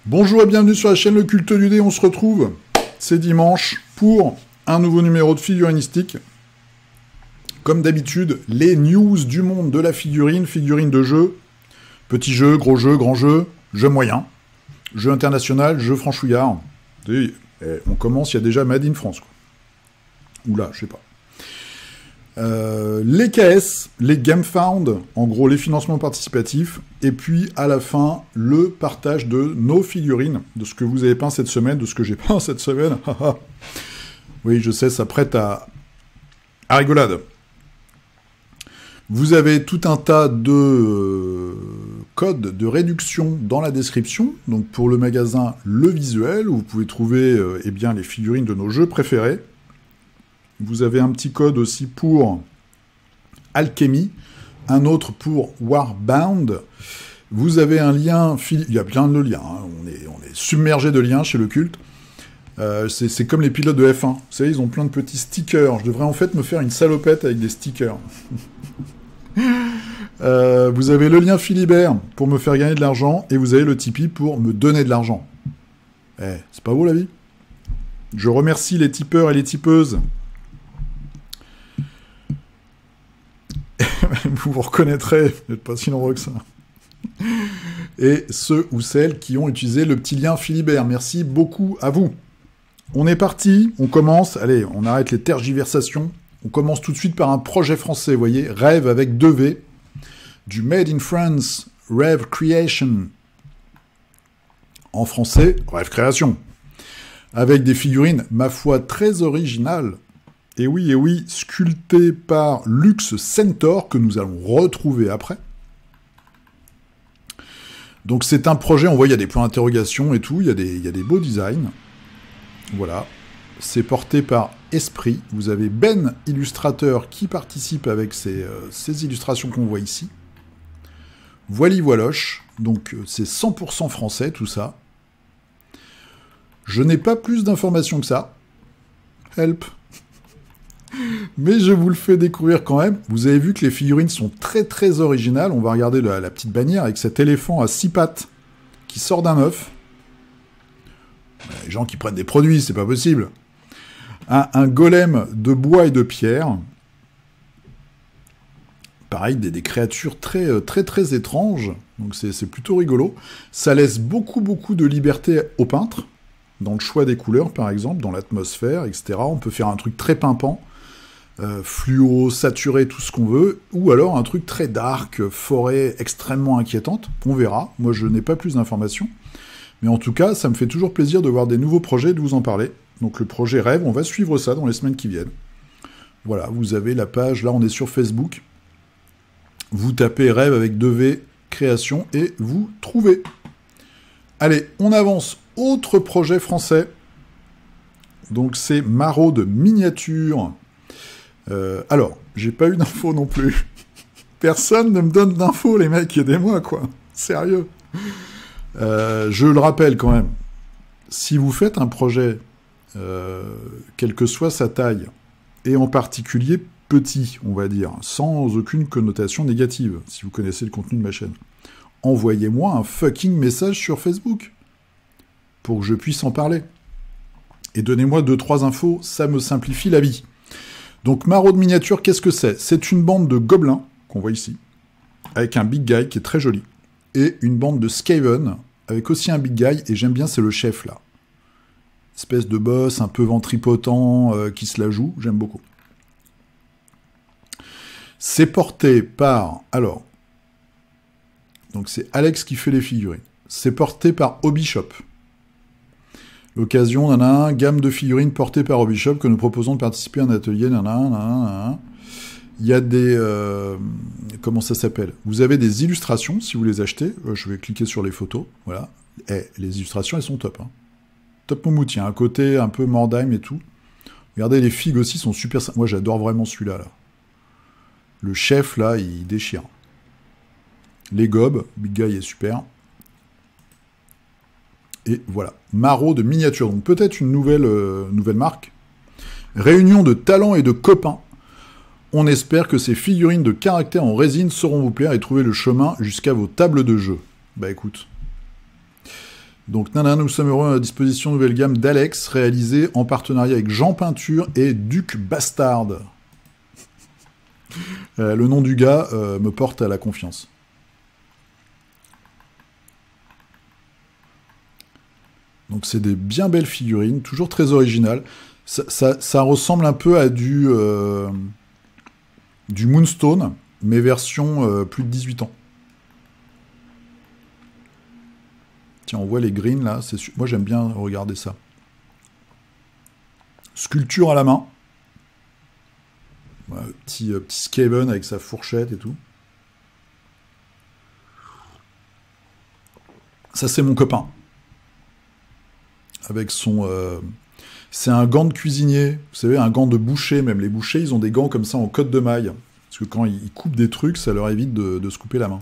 Bonjour et bienvenue sur la chaîne Le Culte du Dé, on se retrouve, c'est dimanche, pour un nouveau numéro de figurinistique. Comme d'habitude, les news du monde de la figurine, figurine de jeu, petit jeu, gros jeu, grand jeu, jeu moyen, jeu international, jeu franchouillard. On commence, il y a déjà Made in France, quoi. Oula, je sais pas. Les KS, les GameFound, en gros les financements participatifs, et puis à la fin, le partage de nos figurines, de ce que vous avez peint cette semaine, de ce que j'ai peint cette semaine. Oui, je sais, ça prête à rigolade. Vous avez tout un tas de codes de réduction dans la description, donc pour le magasin Le Visuel, où vous pouvez trouver eh bien, les figurines de nos jeux préférés. Vous avez un petit code aussi pour Alchemy, un autre pour Warbound. Vous avez un lien, il y a plein de liens, hein. On est submergé de liens chez Le Culte. C'est comme les pilotes de F1, vous savez, ils ont plein de petits stickers. Je devrais en fait me faire une salopette avec des stickers. Vous avez le lien Philibert pour me faire gagner de l'argent, et vous avez le Tipeee pour me donner de l'argent. C'est pas beau la vie? Je remercie les tipeurs et les tipeuses. Vous vous reconnaîtrez, vous n'êtes pas si nombreux que ça. Et ceux ou celles qui ont utilisé le petit lien Philibert, merci beaucoup à vous. On est parti, on commence, allez, on arrête les tergiversations, on commence tout de suite par un projet français, vous voyez, Rêve avec 2 V, du Made in France, Rêve Creation. En français, Rêve Création. Avec des figurines, ma foi, très originales. Et oui, sculptées par Lux Centaur, que nous allons retrouver après. Donc c'est un projet, on voit, il y a des points d'interrogation et tout, il y a des beaux designs. Voilà. C'est porté par Esprit. Vous avez Ben, illustrateur, qui participe avec ces illustrations qu'on voit ici. Voili voiloche. Donc c'est 100% français, tout ça. Je n'ai pas plus d'informations que ça. Help. Mais je vous le fais découvrir quand même. Vous avez vu que les figurines sont très très originales. On va regarder la petite bannière avec cet éléphant à 6 pattes qui sort d'un œuf. Les gens qui prennent des produits, c'est pas possible. Un golem de bois et de pierre. Pareil, des créatures très très très étranges. Donc c'est plutôt rigolo. Ça laisse beaucoup de liberté au peintre. Dans le choix des couleurs, par exemple, dans l'atmosphère, etc. On peut faire un truc très pimpant. Fluo, saturé, tout ce qu'on veut, ou alors un truc très dark, forêt extrêmement inquiétante, on verra, moi je n'ai pas plus d'informations, mais en tout cas, ça me fait toujours plaisir de voir des nouveaux projets, de vous en parler. Donc le projet Rêve, on va suivre ça dans les semaines qui viennent. Voilà, vous avez la page, là on est sur Facebook, vous tapez Rêve avec 2 V, création, et vous trouvez. Allez, on avance, autre projet français, donc c'est Maraude Miniature. Alors, j'ai pas eu d'infos non plus. Personne ne me donne d'infos, les mecs, aidez-moi, quoi. Sérieux. Je le rappelle quand même, si vous faites un projet, quelle que soit sa taille, et en particulier petit, on va dire, sans aucune connotation négative, si vous connaissez le contenu de ma chaîne, envoyez-moi un fucking message sur Facebook, pour que je puisse en parler. Et donnez-moi 2-3 infos, ça me simplifie la vie. Donc, Maraude Miniature, qu'est-ce que c'est? C'est une bande de gobelins, qu'on voit ici, avec un big guy qui est très joli, et une bande de Skaven, avec aussi un big guy, et j'aime bien, c'est le chef, là. Espèce de boss un peu ventripotent, qui se la joue, j'aime beaucoup. C'est porté par... Alors, donc c'est Alex qui fait les figurines. C'est porté par Hobbyshop. L'occasion, nanana, gamme de figurines portées par Hobbyshop que nous proposons de participer à un atelier, nanana. Il y a des... comment ça s'appelle? Vous avez des illustrations, si vous les achetez. Je vais cliquer sur les photos, voilà. Les illustrations, elles sont top. Hein. Top Moumout, il y a un côté un peu Mordheim et tout. Regardez, les figues aussi sont super... Moi, j'adore vraiment celui-là, là. Le chef, là, il déchire. Les gobes, Big Guy est super. Et voilà, Maraude Miniature, donc peut-être une nouvelle marque. Réunion de talents et de copains. On espère que ces figurines de caractère en résine sauront vous plaire et trouver le chemin jusqu'à vos tables de jeu. Bah écoute. Donc nana, nous sommes heureux à la disposition de nouvelle gamme d'Alex, réalisée en partenariat avec Jean Peinture et Duc Bastard. Le nom du gars me porte à la confiance. Donc c'est des bien belles figurines, toujours très originales. Ça ressemble un peu à du Moonstone, mais version plus de 18 ans. Tiens, on voit les greens là, moi j'aime bien regarder ça. Sculpture à la main. Voilà, petit Skaven avec sa fourchette et tout. Ça c'est mon copain. Avec son... c'est un gant de cuisinier, vous savez, un gant de boucher, même les bouchers, ils ont des gants comme ça en cotte de maille. Parce que quand ils coupent des trucs, ça leur évite de se couper la main.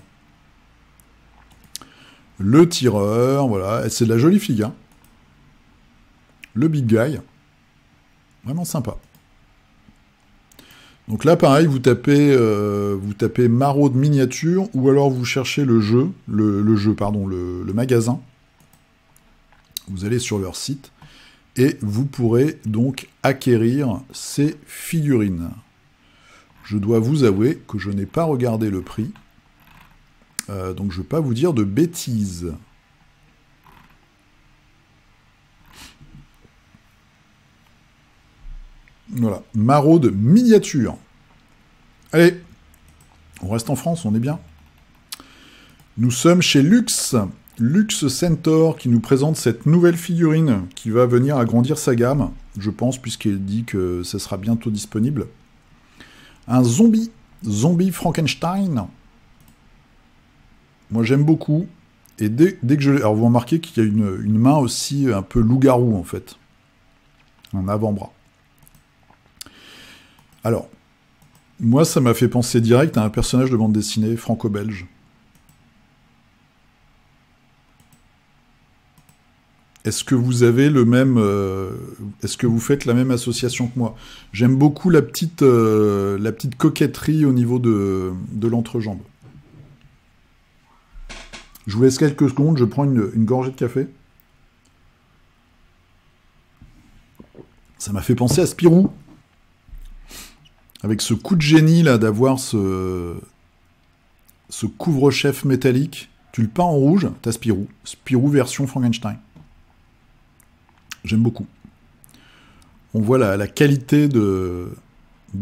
Le tireur, voilà, c'est de la jolie fille, hein. Le big guy. Vraiment sympa. Donc là, pareil, vous tapez maraude miniature, ou alors vous cherchez le magasin. Vous allez sur leur site, et vous pourrez donc acquérir ces figurines. Je dois vous avouer que je n'ai pas regardé le prix, donc je ne vais pas vous dire de bêtises. Voilà, maraude miniature. Allez, on reste en France, on est bien. Nous sommes chez Lux Centaur, qui nous présente cette nouvelle figurine qui va venir agrandir sa gamme, je pense, puisqu'il dit que ça sera bientôt disponible. Un zombie Frankenstein. Moi j'aime beaucoup, et dès que je... Alors vous remarquez qu'il y a une main aussi un peu loup-garou en fait. Un avant-bras. Alors, moi ça m'a fait penser direct à un personnage de bande dessinée franco-belge. Est-ce que vous avez le même... est-ce que vous faites la même association que moi? J'aime beaucoup la petite coquetterie au niveau de l'entrejambe. Je vous laisse quelques secondes, je prends une gorgée de café. Ça m'a fait penser à Spirou. Avec ce coup de génie là d'avoir ce couvre-chef métallique. Tu le peins en rouge, t'as Spirou. Spirou version Frankenstein. J'aime beaucoup. On voit la qualité de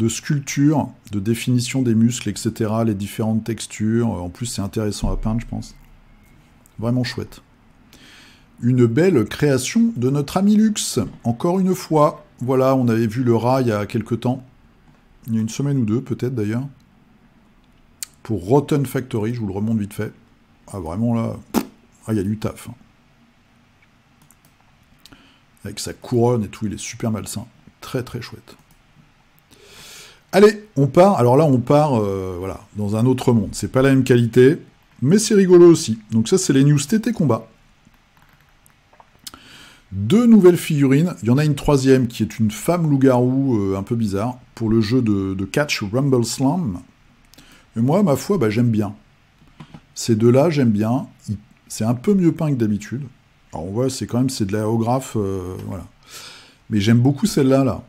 sculpture, de définition des muscles, etc., les différentes textures. En plus, c'est intéressant à peindre, je pense. Vraiment chouette. Une belle création de notre ami Lux. Encore une fois, voilà, on avait vu le rat il y a quelques temps. Il y a une semaine ou deux, peut-être d'ailleurs. Pour Rotten Factory, je vous le remonte vite fait. Ah, vraiment là, il y a du taf. Avec sa couronne et tout, il est super malsain. Très très chouette. Allez, on part. Alors là, on part voilà, dans un autre monde. C'est pas la même qualité, mais c'est rigolo aussi. Donc ça, c'est les news TT Combat. 2 nouvelles figurines. Il y en a une troisième qui est une femme loup-garou un peu bizarre pour le jeu de catch Rumble Slam. Et moi, ma foi, bah, j'aime bien. Ces deux-là, j'aime bien. C'est un peu mieux peint que d'habitude. Alors on voit, c'est de l'aérographe, voilà. Mais j'aime beaucoup celle-là, là.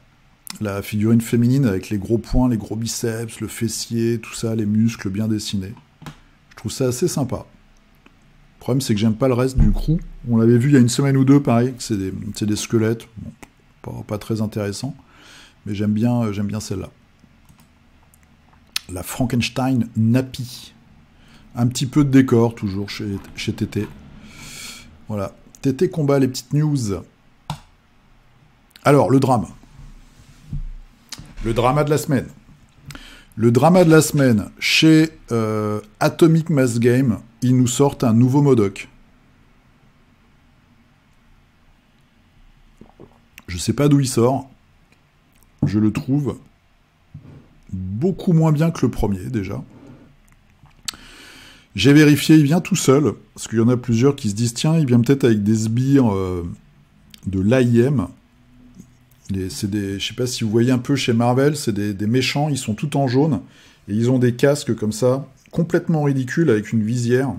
La figurine féminine avec les gros poings, les gros biceps, le fessier, tout ça, les muscles bien dessinés. Je trouve ça assez sympa. Le problème, c'est que j'aime pas le reste du crew. On l'avait vu il y a une semaine ou deux, pareil, c'est des squelettes. Bon, pas très intéressant. Mais j'aime bien celle-là. La Frankenstein Nappy. Un petit peu de décor, toujours, chez TT. Voilà. TT Combat, les petites news. Alors, le drame. Le drama de la semaine. Le drama de la semaine, chez Atomic Mass Game, ils nous sortent un nouveau MODOK. Je sais pas d'où il sort. Je le trouve beaucoup moins bien que le premier, déjà. J'ai vérifié, il vient tout seul, parce qu'il y en a plusieurs qui se disent, tiens, il vient peut-être avec des sbires de l'AIM. Je sais pas si vous voyez un peu chez Marvel, c'est des méchants, ils sont tout en jaune, et ils ont des casques comme ça, complètement ridicules, avec une visière.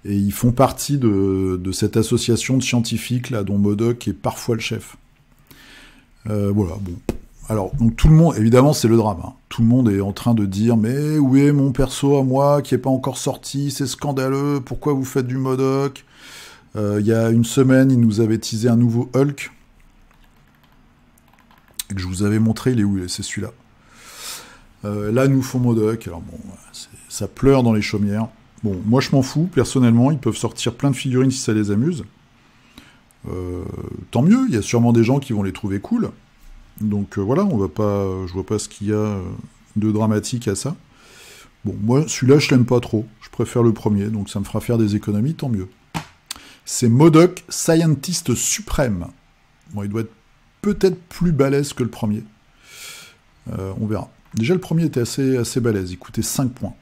Et ils font partie de cette association de scientifiques, là, dont MODOK est parfois le chef. Voilà, bon. Alors, donc tout le monde, évidemment, c'est le drame. Hein. Tout le monde est en train de dire « Mais où est mon perso à moi qui n'est pas encore sorti? C'est scandaleux, pourquoi vous faites du MODOK ?» Il y a une semaine, il nous avait teasé un nouveau Hulk. Et que je vous avais montré, il est où? C'est celui-là. Là, nous font MODOK. Alors bon, ça pleure dans les chaumières. Bon, moi je m'en fous, personnellement, ils peuvent sortir plein de figurines si ça les amuse. Tant mieux, il y a sûrement des gens qui vont les trouver cool. Donc voilà, je vois pas ce qu'il y a de dramatique à ça. Bon, moi, celui-là, je l'aime pas trop. Je préfère le premier, donc ça me fera faire des économies, tant mieux. C'est MODOK Scientist Suprême. Bon, il doit être peut-être plus balèze que le premier. On verra. Déjà, le premier était assez balèze, il coûtait 5 points.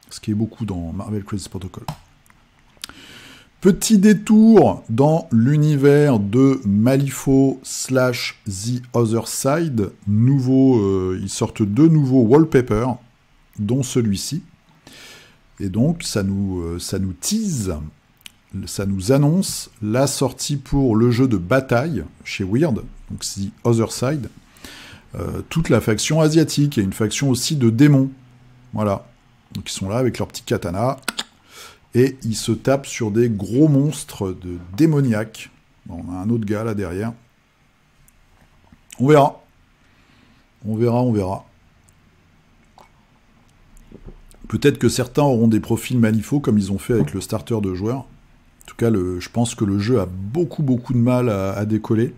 Ce qui est beaucoup dans Marvel Crisis Protocol. Petit détour dans l'univers de Malifaux / The Other Side. Ils sortent 2 nouveaux wallpapers, dont celui-ci. Et donc, ça nous tease, ça nous annonce la sortie pour le jeu de bataille chez Weird, donc The Other Side. Toute la faction asiatique, et une faction aussi de démons. Voilà. Donc ils sont là avec leur petit katana, et ils se tapent sur des gros monstres de démoniaques. Bon, on a un autre gars là derrière. On verra. On verra. Peut-être que certains auront des profils Malifaux, comme ils ont fait avec le starter de joueurs. En tout cas, je pense que le jeu a beaucoup de mal à décoller.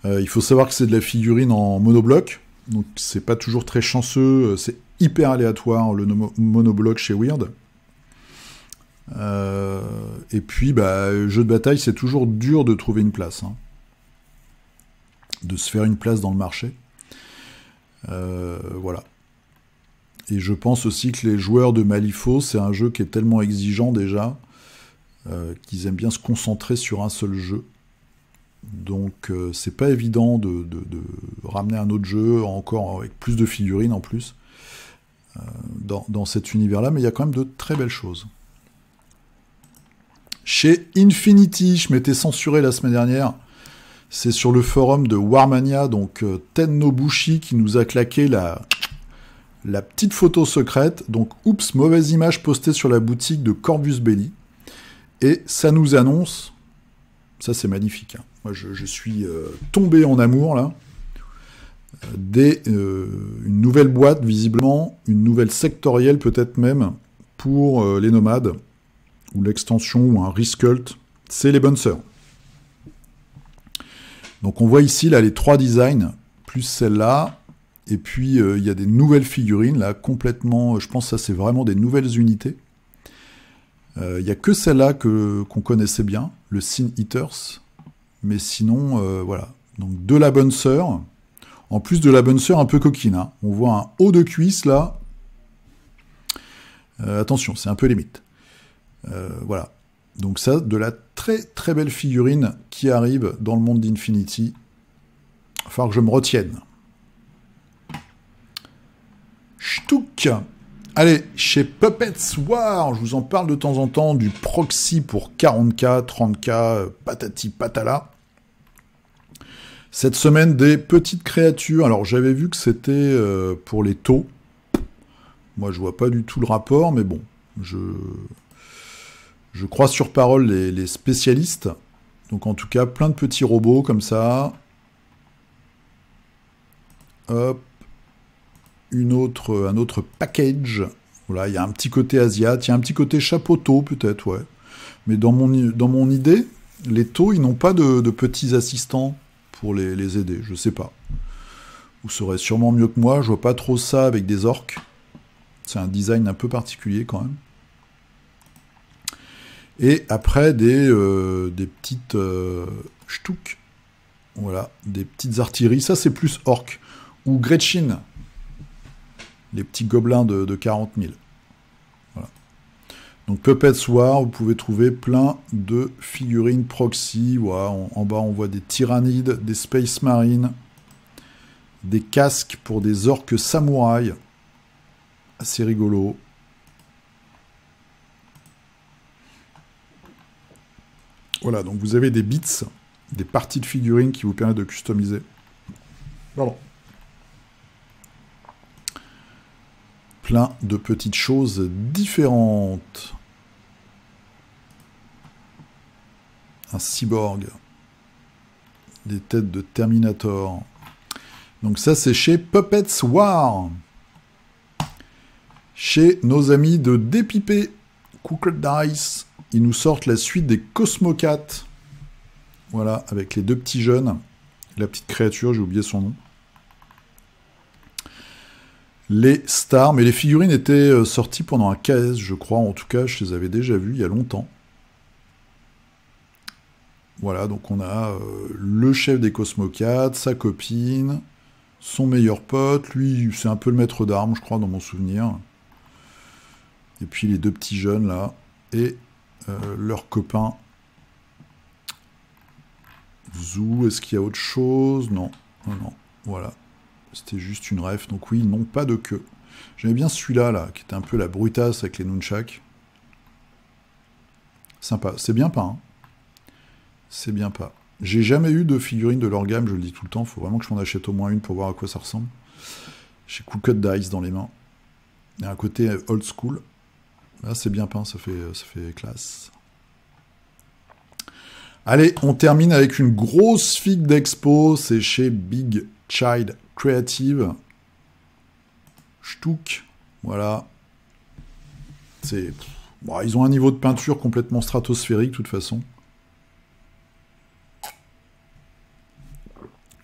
Il faut savoir que c'est de la figurine en monobloc. Donc c'est pas toujours très chanceux, c'est hyper aléatoire le monobloc chez Weird. Et puis jeu de bataille, c'est toujours dur de trouver une place, hein. De se faire une place dans le marché. Voilà. Et je pense aussi que les joueurs de Malifaux, c'est un jeu qui est tellement exigeant déjà, qu'ils aiment bien se concentrer sur un seul jeu. Donc c'est pas évident de ramener un autre jeu, encore avec plus de figurines en plus, dans cet univers-là, mais il y a quand même de très belles choses. Chez Infinity, je m'étais censuré la semaine dernière, c'est sur le forum de Warmania, donc Ten Nobushi qui nous a claqué la petite photo secrète, donc oups, mauvaise image postée sur la boutique de Corvus Belli, et ça nous annonce, ça c'est magnifique, hein. Moi, je suis tombé en amour, là. Une nouvelle boîte, visiblement, une nouvelle sectorielle, peut-être même, pour les nomades, ou l'extension, ou un Rescult. C'est les bonnes sœurs. Donc, on voit ici, là, les 3 designs, plus celle-là. Et puis, il y a des nouvelles figurines, là, complètement... Je pense que ça, c'est vraiment des nouvelles unités. Il n'y a que celle-là qu'on connaissait bien, le Sin Eaters. Mais sinon, voilà. Donc, de la bonne sœur. En plus de la bonne sœur un peu coquine. Hein. On voit un haut de cuisse, là. Attention, c'est un peu limite. Voilà. Donc ça, de la très très belle figurine qui arrive dans le monde d'Infinity. Il va falloir que je me retienne. Ch'touk. Allez, chez Puppets War, je vous en parle de temps en temps, du proxy pour 40K, 30K, patati patala. Cette semaine, des petites créatures. Alors, j'avais vu que c'était pour les taux. Moi, je vois pas du tout le rapport, mais bon, je crois sur parole les spécialistes. Donc, en tout cas, plein de petits robots comme ça. Hop. Un autre package. Voilà, il y a un petit côté asiat, il y a un petit côté chapeauteau, peut-être, ouais. Mais dans mon idée, les taux, ils n'ont pas de petits assistants pour les aider, je sais pas. Vous saurez sûrement mieux que moi, je vois pas trop ça avec des orques. C'est un design un peu particulier quand même. Et après des petites ch'touks. Voilà, des petites artilleries. Ça c'est plus orques. Ou Gretchen. Les petits gobelins de 40 000. Voilà. Donc Puppets War, vous pouvez trouver plein de figurines proxy. Voilà, en bas, on voit des tyrannides, des Space Marines, des casques pour des orques samouraïs. Assez rigolo. Voilà, donc vous avez des bits, des parties de figurines qui vous permettent de customiser. Pardon. Plein de petites choses différentes. Un cyborg. Des têtes de Terminator. Donc ça, c'est chez Puppets War. Chez nos amis de Dépipé, Crooked Dice, ils nous sortent la suite des Cosmocats. Voilà, avec les deux petits jeunes. La petite créature, j'ai oublié son nom. Les stars, mais les figurines étaient sorties pendant un KS, je crois. En tout cas, je les avais déjà vues il y a longtemps. Voilà, donc on a le chef des Cosmocats, sa copine, son meilleur pote. Lui, c'est un peu le maître d'armes, je crois, dans mon souvenir. Et puis les deux petits jeunes, là. Et leur copain. Zou, est-ce qu'il y a autre chose? Non, non, non. Voilà. C'était juste une ref. Donc oui, ils n'ont pas de queue. J'aimais bien celui-là, là, qui était un peu la brutasse avec les nunchaks. Sympa. C'est bien peint, hein. C'est bien pas. J'ai jamais eu de figurine de leur gamme, je le dis tout le temps. Faut vraiment que je m'en achète au moins une pour voir à quoi ça ressemble. J'ai Crooked Dice dans les mains. Il y a un côté old school. Là, c'est bien peint, ça fait classe. Allez, on termine avec une grosse figue d'expo. C'est chez Big Child Creative. Shtouk. Voilà. C'est... Bon, ils ont un niveau de peinture complètement stratosphérique, de toute façon.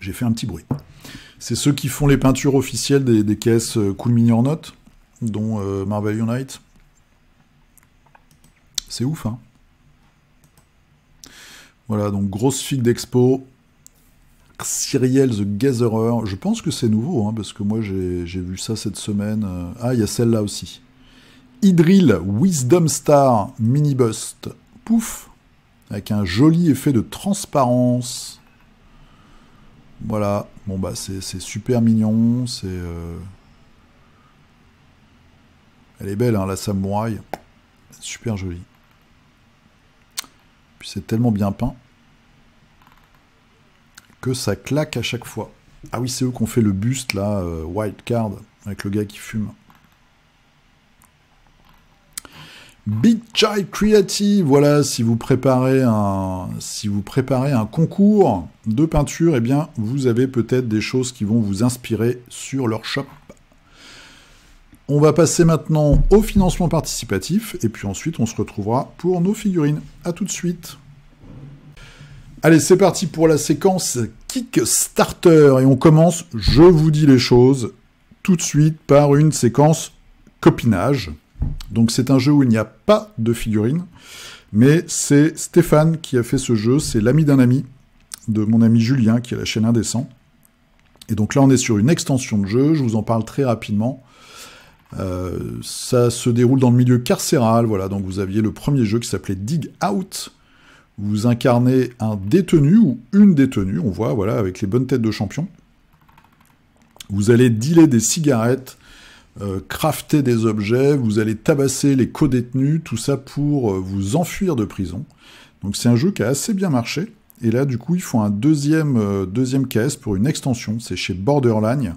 J'ai fait un petit bruit. C'est ceux qui font les peintures officielles des caisses Cool Mini or Not, dont Marvel Unite. C'est ouf, hein. Voilà, donc grosse figue d'expo. Cyriel the Gatherer. Je pense que c'est nouveau, hein, parce que moi j'ai vu ça cette semaine. Ah, il y a celle-là aussi. Hydril Wisdom Star Mini Bust. Pouf. Avec un joli effet de transparence. Voilà, bon bah c'est super mignon, c'est... Elle est belle, hein, la samouraï. Super jolie. Puis c'est tellement bien peint que ça claque à chaque fois. Ah oui, c'est eux qui ont fait le buste, là, Wild Card, avec le gars qui fume. Big Child Creative, voilà, si vous préparez un concours de peinture, eh bien, vous avez peut-être des choses qui vont vous inspirer sur leur shop. On va passer maintenant au financement participatif, et puis ensuite, on se retrouvera pour nos figurines. À tout de suite. Allez, c'est parti pour la séquence Kickstarter, et on commence, je vous dis les choses, tout de suite par une séquence copinage. Donc c'est un jeu où il n'y a pas de figurines, mais c'est Stéphane qui a fait ce jeu, c'est l'ami d'un ami, de mon ami Julien, qui a la chaîne Indécent. Et donc là on est sur une extension de jeu, je vous en parle très rapidement. Ça se déroule dans le milieu carcéral, voilà, donc vous aviez le premier jeu qui s'appelait Dig Out, vous incarnez un détenu ou une détenue, on voit, voilà, avec les bonnes têtes de champion. Vous allez dealer des cigarettes, crafter des objets, vous allez tabasser les co-détenus, tout ça pour vous enfuir de prison. Donc c'est un jeu qui a assez bien marché, et là du coup ils font un deuxième KS pour une extension, c'est chez Borderline,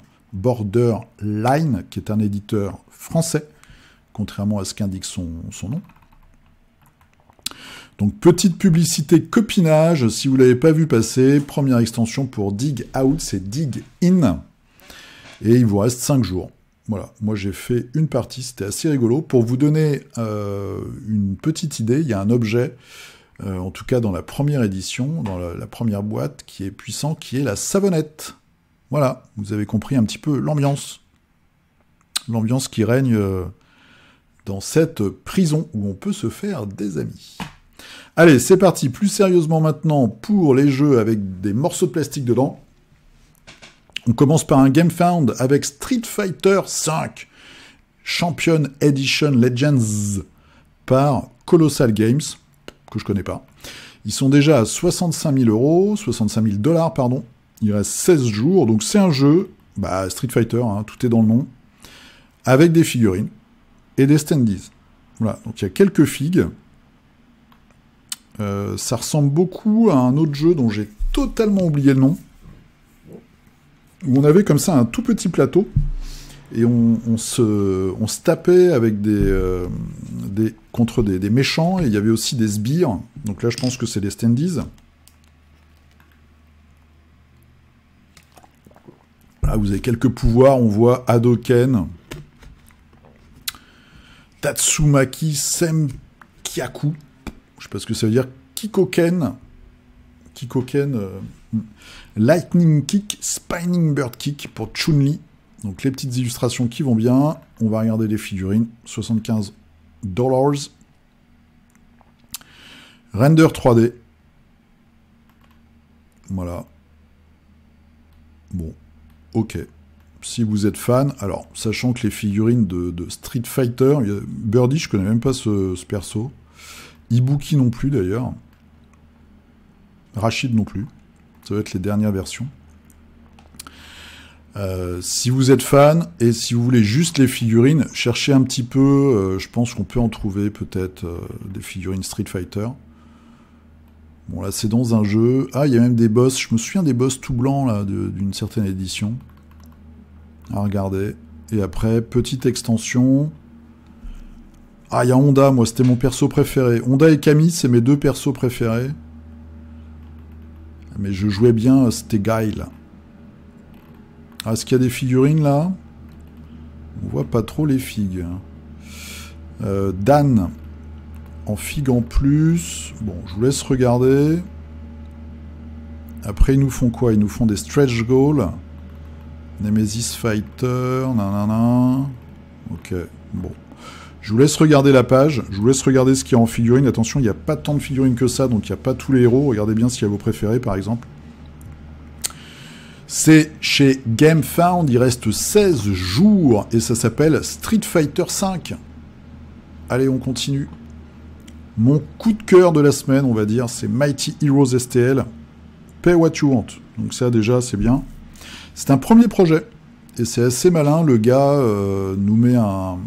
qui est un éditeur français, contrairement à ce qu'indique son nom. Donc petite publicité copinage, si vous ne l'avez pas vu passer, première extension pour Dig Out, c'est Dig In, et il vous reste 5 jours. Voilà, moi j'ai fait une partie, c'était assez rigolo. Pour vous donner une petite idée, il y a un objet, en tout cas dans la première édition, dans la première boîte, qui est puissant, qui est la savonnette. Voilà, vous avez compris un petit peu l'ambiance. L'ambiance qui règne dans cette prison où on peut se faire des amis. Allez, c'est parti, plus sérieusement maintenant, pour les jeux avec des morceaux de plastique dedans. On commence par un Game Found avec Street Fighter V Champion Edition Legends par Colossal Games, que je connais pas. Ils sont déjà à 65 000 euros, 65 000 $, pardon. Il reste 16 jours, donc c'est un jeu, Street Fighter, hein, tout est dans le nom, avec des figurines et des standees. Voilà, donc il y a quelques figues. Ça ressemble beaucoup à un autre jeu dont j'ai totalement oublié le nom, où on avait comme ça un tout petit plateau, et on se tapait avec contre des méchants, et il y avait aussi des sbires. Donc là, je pense que c'est des standees. Là, vous avez quelques pouvoirs. On voit Hadoken, Tatsumaki Semkyaku. Je sais pas ce que ça veut dire. Kikoken. Lightning Kick, Spinning Bird Kick pour Chun-Li. Donc les petites illustrations qui vont bien. On va regarder les figurines. 75 $. Render 3D. Voilà. Bon. Ok. Si vous êtes fan, alors, sachant que les figurines de Street Fighter, Birdie, je connais même pas ce perso. Ibuki non plus, d'ailleurs. Rachid non plus. Ça va être les dernières versions. Si vous êtes fan, et si vous voulez juste les figurines, cherchez un petit peu, je pense qu'on peut en trouver peut-être des figurines Street Fighter. Bon, là, c'est dans un jeu. Ah, il y a même des boss. Je me souviens des boss tout blancs, là, d'une certaine édition. À regarder. Et après, petite extension. Ah, il y a Honda, moi, c'était mon perso préféré. Honda et Camille, c'est mes deux persos préférés. Mais je jouais bien, c'était Guile. Ah, est-ce qu'il y a des figurines, là? On voit pas trop les figues. Dan. En figue en plus. Bon, je vous laisse regarder. Après, ils nous font quoi? Ils nous font des stretch goals. Nemesis Fighter. Nanana. Ok, bon. Je vous laisse regarder la page. Je vous laisse regarder ce qu'il y a en figurines. Attention, il n'y a pas tant de figurines que ça, donc il n'y a pas tous les héros. Regardez bien s'il y a vos préférés, par exemple. C'est chez GameFound. Il reste 16 jours. Et ça s'appelle Street Fighter V. Allez, on continue. Mon coup de cœur de la semaine, on va dire, c'est Mighty Heroes STL. Pay what you want. Donc ça, déjà, c'est bien. C'est un premier projet. Et c'est assez malin. Le gars nous met un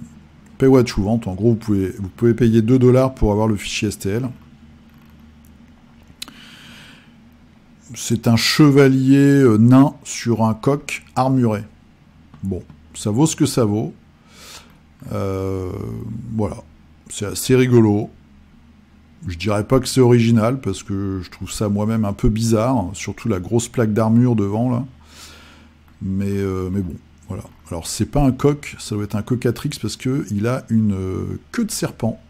Pay what you want. En gros, vous pouvez payer 2 $ pour avoir le fichier STL. C'est un chevalier nain sur un coq armuré. Bon, ça vaut ce que ça vaut. Voilà. C'est assez rigolo. Je dirais pas que c'est original, parce que je trouve ça moi-même un peu bizarre, surtout la grosse plaque d'armure devant, là. Mais bon, voilà. Alors, c'est pas un coq, ça doit être un cocatrix, parce qu'il a une queue de serpent.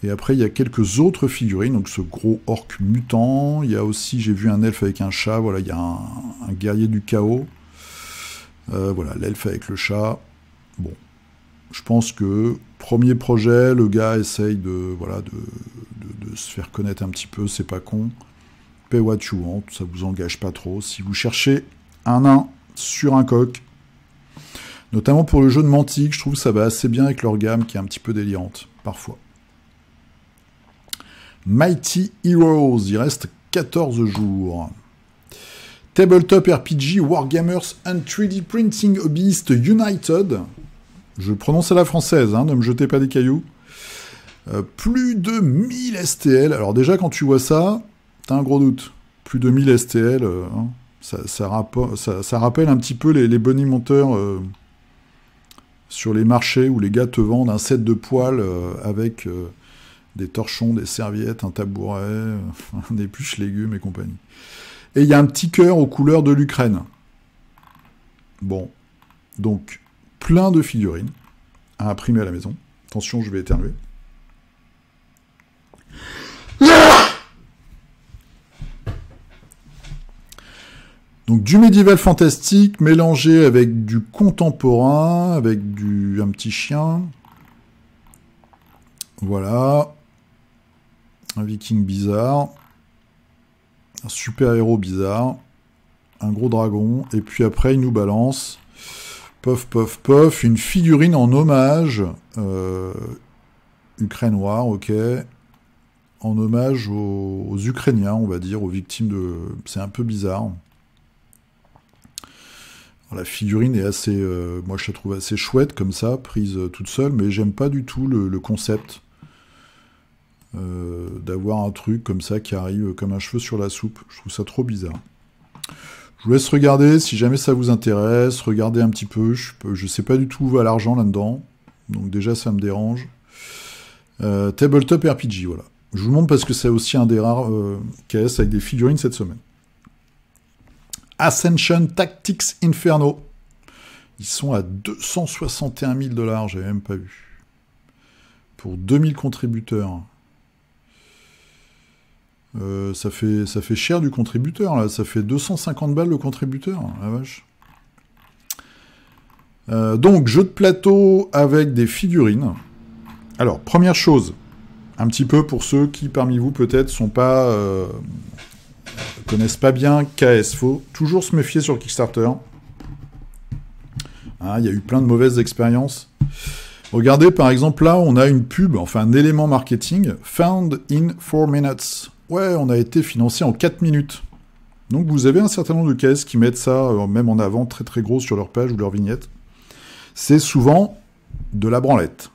Et après, il y a quelques autres figurines, donc ce gros orc mutant. Il y a aussi, j'ai vu un elfe avec un chat, voilà, il y a un guerrier du chaos. Voilà, l'elfe avec le chat. Bon. Je pense que, premier projet, le gars essaye de se faire connaître un petit peu, c'est pas con. Pay what you want, ça vous engage pas trop. Si vous cherchez un nain sur un coq, notamment pour le jeu de Mantic, je trouve que ça va assez bien avec leur gamme qui est un petit peu délirante, parfois. Mighty Heroes, il reste 14 jours. Tabletop RPG Wargamers and 3D Printing Hobbyist United. Je prononce à la française, hein, ne me jetez pas des cailloux. Plus de 1000 STL. Alors déjà, quand tu vois ça, t'as un gros doute. Plus de 1000 STL, hein, ça rappelle un petit peu les bonimenteurs sur les marchés où les gars te vendent un set de poêles avec des torchons, des serviettes, un tabouret, des épluches légumes et compagnie. Et il y a un petit cœur aux couleurs de l'Ukraine. Bon, donc... plein de figurines à imprimer à la maison. Attention, je vais éternuer. Donc du médiéval fantastique mélangé avec du contemporain, avec un petit chien. Voilà. Un viking bizarre. Un super-héros bizarre. Un gros dragon. Et puis après, il nous balance Pof, pof, pof. Une figurine en hommage. Ukraine War, ok. En hommage aux Ukrainiens, on va dire, aux victimes de... C'est un peu bizarre. Alors, la figurine est assez... moi, je la trouve assez chouette, comme ça, prise toute seule, mais j'aime pas du tout le concept d'avoir un truc comme ça qui arrive comme un cheveu sur la soupe. Je trouve ça trop bizarre. Je vous laisse regarder, si jamais ça vous intéresse, regardez un petit peu. Je sais pas du tout où va l'argent là-dedans, donc déjà, ça me dérange. Tabletop RPG, voilà. Je vous montre parce que c'est aussi un des rares KS avec des figurines cette semaine. Ascension Tactics Inferno. Ils sont à 261 000 $, j'avais même pas vu. Pour 2000 contributeurs. Ça fait cher du contributeur, là. Ça fait 250 balles le contributeur, la vache. Donc, jeu de plateau avec des figurines. Alors, première chose, un petit peu pour ceux qui, parmi vous, peut-être, connaissent pas bien KS. Faut toujours se méfier sur Kickstarter. Hein, il y a eu plein de mauvaises expériences. Regardez, par exemple, là, on a une pub, enfin un élément marketing, Found in 4 minutes. Ouais, on a été financé en 4 minutes. Donc, vous avez un certain nombre de KS qui mettent ça, même en avant, très très gros sur leur page ou leur vignette. C'est souvent de la branlette.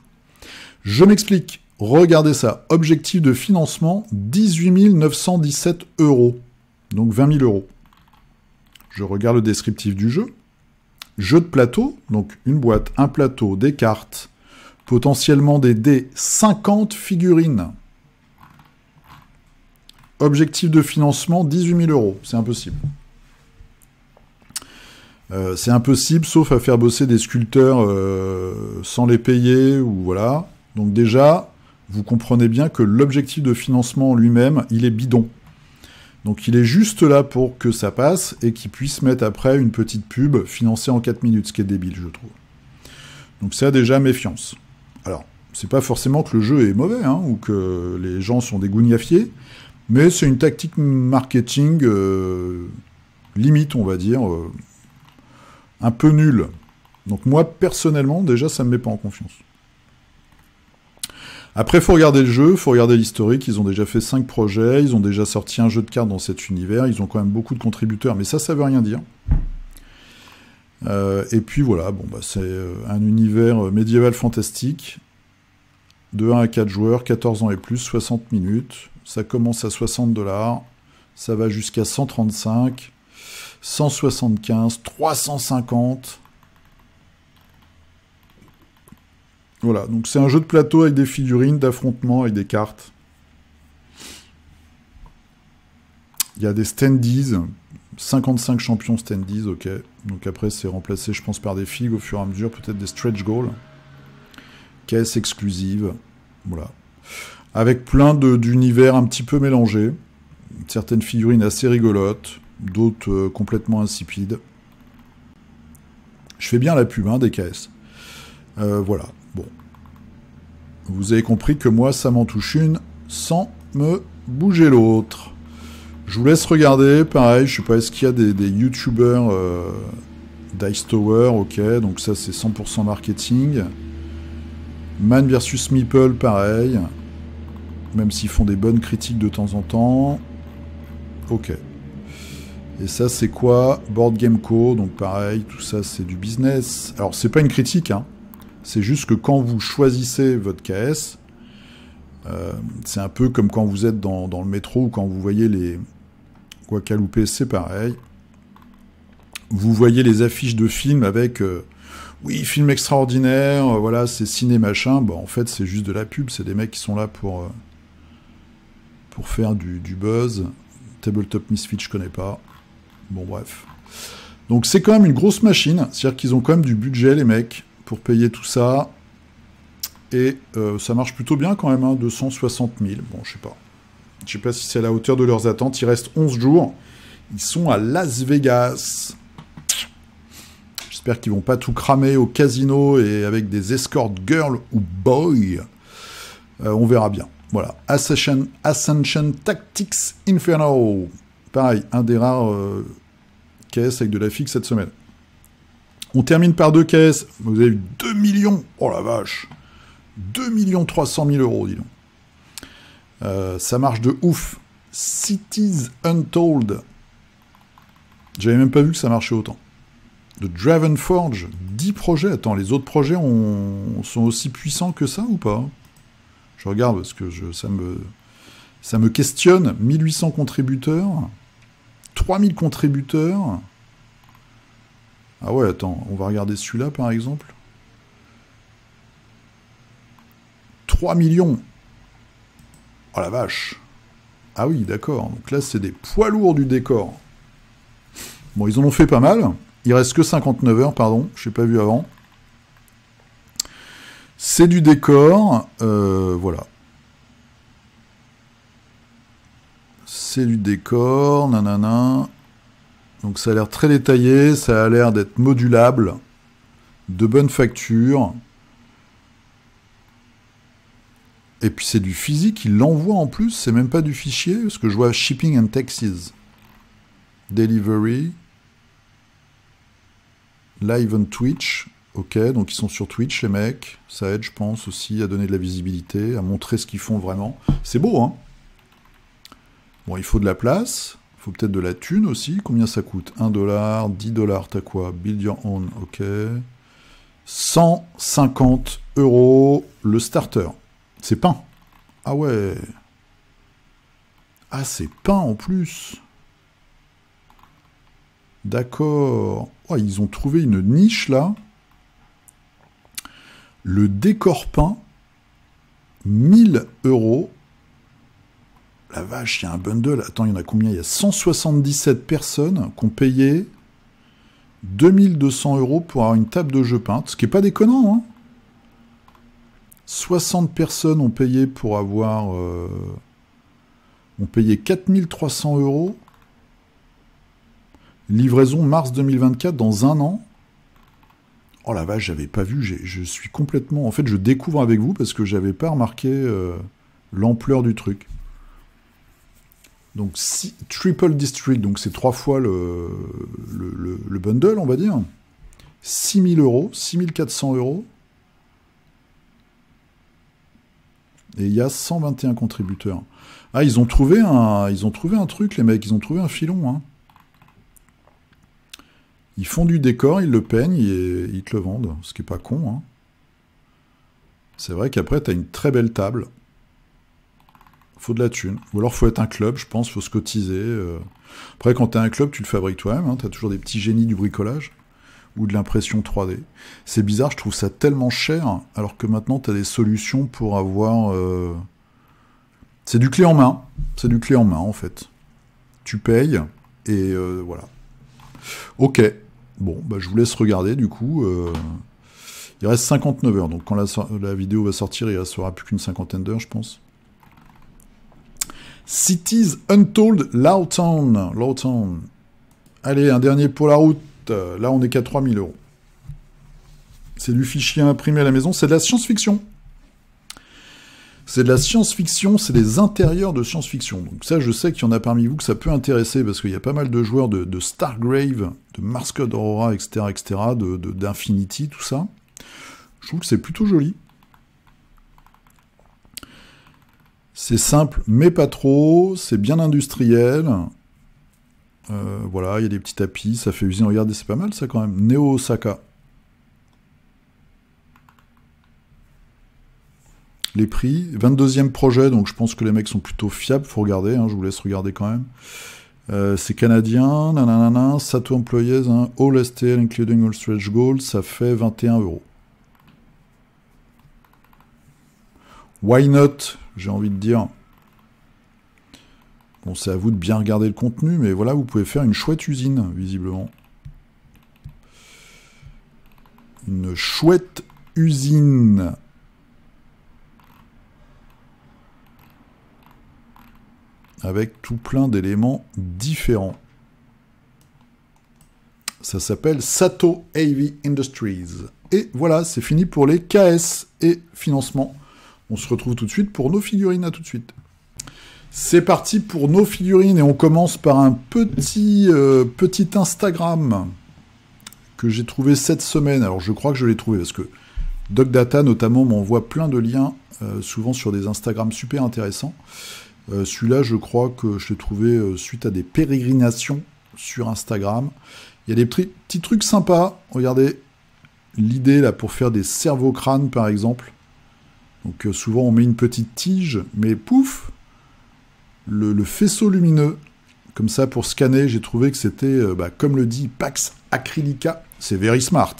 Je m'explique. Regardez ça. Objectif de financement, 18 917 €. Donc 20 000 €. Je regarde le descriptif du jeu. Jeu de plateau, donc une boîte, un plateau, des cartes, potentiellement des dés, 50 figurines. Objectif de financement, 18 000 €. C'est impossible. C'est impossible, sauf à faire bosser des sculpteurs sans les payer, ou voilà. Donc déjà, vous comprenez bien que l'objectif de financement lui-même, il est bidon. Donc il est juste là pour que ça passe, et qu'il puisse mettre après une petite pub financée en 4 minutes, ce qui est débile, je trouve. Donc ça, déjà, méfiance. Alors, c'est pas forcément que le jeu est mauvais, hein, ou que les gens sont des gougnafiers, mais c'est une tactique marketing limite, on va dire, un peu nulle. Donc moi, personnellement, déjà, ça me met pas en confiance. Après, il faut regarder le jeu, il faut regarder l'historique. Ils ont déjà fait 5 projets, ils ont déjà sorti un jeu de cartes dans cet univers, ils ont quand même beaucoup de contributeurs, mais ça veut rien dire. Et puis voilà, bon, bah, c'est un univers médiéval fantastique, de 1 à 4 joueurs, 14 ans et plus, 60 minutes. Ça commence à 60 $, ça va jusqu'à 135, 175, 350... Voilà, donc c'est un jeu de plateau avec des figurines, d'affrontement, avec des cartes. Il y a des standees, 55 champions standees, ok. Donc après, c'est remplacé, je pense, par des figues au fur et à mesure, peut-être des stretch goals. Caisse exclusive, voilà. Avec plein d'univers un petit peu mélangés. Certaines figurines assez rigolotes, d'autres complètement insipides. Je fais bien la pub, hein, des KS. Voilà. Bon. Vous avez compris que moi, ça m'en touche une sans me bouger l'autre. Je vous laisse regarder. Pareil, je sais pas, est-ce qu'il y a des youtubeurs Dice Tower, ok. Donc ça, c'est 100% marketing. Man vs Meeple, pareil. Même s'ils font des bonnes critiques de temps en temps. Ok. Et ça, c'est quoi? Board Game Co. Donc pareil, tout ça, c'est du business. Alors, c'est pas une critique, hein. C'est juste que quand vous choisissez votre KS, c'est un peu comme quand vous êtes dans le métro ou quand vous voyez les Guacaloupé, c'est pareil. Vous voyez les affiches de films avec oui, film extraordinaire, voilà, c'est ciné machin. Bon, en fait, c'est juste de la pub. C'est des mecs qui sont là pour faire du buzz. Tabletop Misfit, je connais pas. Bon, bref. Donc, c'est quand même une grosse machine. C'est-à-dire qu'ils ont quand même du budget, les mecs, pour payer tout ça. Et ça marche plutôt bien quand même, hein, 260 000. Bon, je sais pas. Je sais pas si c'est à la hauteur de leurs attentes. Il reste 11 jours. Ils sont à Las Vegas. J'espère qu'ils vont pas tout cramer au casino et avec des escort girls ou boys. On verra bien. Voilà. Ascension Tactics Inferno. Pareil, un des rares KS avec de la fixe cette semaine. On termine par 2 caisses. Vous avez eu 2 millions. Oh la vache. 2 300 000 euros, dis donc. Ça marche de ouf. Cities Untold. J'avais même pas vu que ça marchait autant. De Dravenforge, 10 projets. Attends, les autres projets sont aussi puissants que ça ou pas? Je regarde parce que ça me questionne. 1800 contributeurs. 3000 contributeurs. Ah ouais, attends, on va regarder celui-là par exemple. 3 millions. Oh la vache. Ah oui, d'accord. Donc là, c'est des poids lourds du décor. Bon, ils en ont fait pas mal. Il reste que 59 heures, pardon. Je n'ai pas vu avant. C'est du décor. Voilà. C'est du décor. Nanana. Donc ça a l'air très détaillé. Ça a l'air d'être modulable. De bonne facture. Et puis c'est du physique, il l'envoie en plus, c'est même pas du fichier, parce que je vois shipping and taxes. Delivery. Live on Twitch. Ok, donc ils sont sur Twitch les mecs. Ça aide, je pense, aussi à donner de la visibilité, à montrer ce qu'ils font vraiment. C'est beau, hein. Bon, il faut de la place, il faut peut-être de la thune aussi. Combien ça coûte? 1 $, 10 $, t'as quoi? Build your own, ok. 150 € le starter. C'est peint. Ah ouais. Ah, c'est peint en plus. D'accord. Oh, ils ont trouvé une niche là. Le décor peint. 1000 €. La vache, il y a un bundle. Attends, il y en a combien? Il y a 177 personnes qui ont payé 2200 € pour avoir une table de jeu peinte. Ce qui n'est pas déconnant, hein. 60 personnes ont payé pour avoir... ont payé 4300 €. Livraison mars 2024, dans un an. Oh la vache, j'avais pas vu, je suis complètement... En fait, je découvre avec vous parce que j'avais pas remarqué l'ampleur du truc. Donc, Triple District, donc c'est 3 fois le bundle, on va dire. 6000 €, 6400 €. Et il y a 121 contributeurs. Ah, ils ont trouvé un truc, les mecs. Ils ont trouvé un filon. Hein. Ils font du décor, ils le peignent et ils te le vendent. Ce qui est pas con. Hein. C'est vrai qu'après, tu as une très belle table. Faut de la thune. Ou alors, faut être un club, je pense. Faut se cotiser. Après, quand tu es un club, tu le fabriques toi-même. Hein. Tu as toujours des petits génies du bricolage. Ou de l'impression 3D. C'est bizarre, je trouve ça tellement cher, alors que maintenant, tu as des solutions pour avoir... C'est du clé en main. C'est du clé en main, en fait. Tu payes, et voilà. Ok. Bon, bah, je vous laisse regarder, du coup. Il reste 59 heures, donc quand la vidéo va sortir, il ne restera plus qu'une cinquantaine d'heures, je pense. Cities Untold Lawtown. Lawtown. Allez, un dernier pour la route. Là, on est qu'à 3000 €. C'est du fichier imprimé à la maison. C'est de la science-fiction. C'est de la science-fiction, c'est des intérieurs de science-fiction. Donc ça, je sais qu'il y en a parmi vous que ça peut intéresser, parce qu'il y a pas mal de joueurs de Stargrave, de Mars Code Aurora, etc., d'Infinity, tout ça. Je trouve que c'est plutôt joli. C'est simple, mais pas trop. C'est bien industriel. Voilà, il y a des petits tapis, ça fait usine. Regardez, c'est pas mal ça quand même. Neo Osaka. Les prix, 22e projet, donc je pense que les mecs sont plutôt fiables, faut regarder, hein, je vous laisse regarder quand même. C'est canadien, nanana, Sato Employees, hein, All STL including all stretch goals, ça fait 21 €. Why not, j'ai envie de dire. Bon, c'est à vous de bien regarder le contenu, mais voilà, vous pouvez faire une chouette usine, visiblement. Une chouette usine. Avec tout plein d'éléments différents. Ça s'appelle Sato Heavy Industries. Et voilà, c'est fini pour les KS et financement. On se retrouve tout de suite pour nos figurines, à tout de suite. C'est parti pour nos figurines et on commence par un petit Instagram que j'ai trouvé cette semaine. Alors je crois que je l'ai trouvé parce que DocData notamment m'envoie plein de liens, souvent sur des Instagram super intéressants. Celui-là, je crois que je l'ai trouvé suite à des pérégrinations sur Instagram. Il y a des petits trucs sympas. Regardez, l'idée là pour faire des cerveaux-crânes par exemple. Donc souvent on met une petite tige, mais pouf, le faisceau lumineux, comme ça pour scanner, j'ai trouvé que c'était, comme le dit Pax Acrylica, c'est very smart.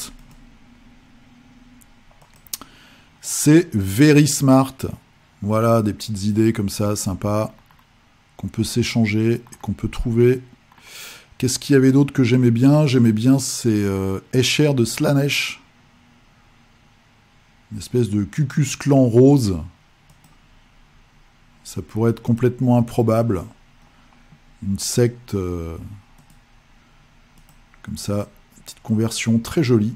C'est very smart. Voilà, des petites idées comme ça, sympas, qu'on peut s'échanger, qu'on peut trouver. Qu'est-ce qu'il y avait d'autre que j'aimais bien? J'aimais bien ces Escher de Slanesh. Une espèce de Cucus Clan rose. Ça pourrait être complètement improbable. Une secte comme ça, une petite conversion très jolie.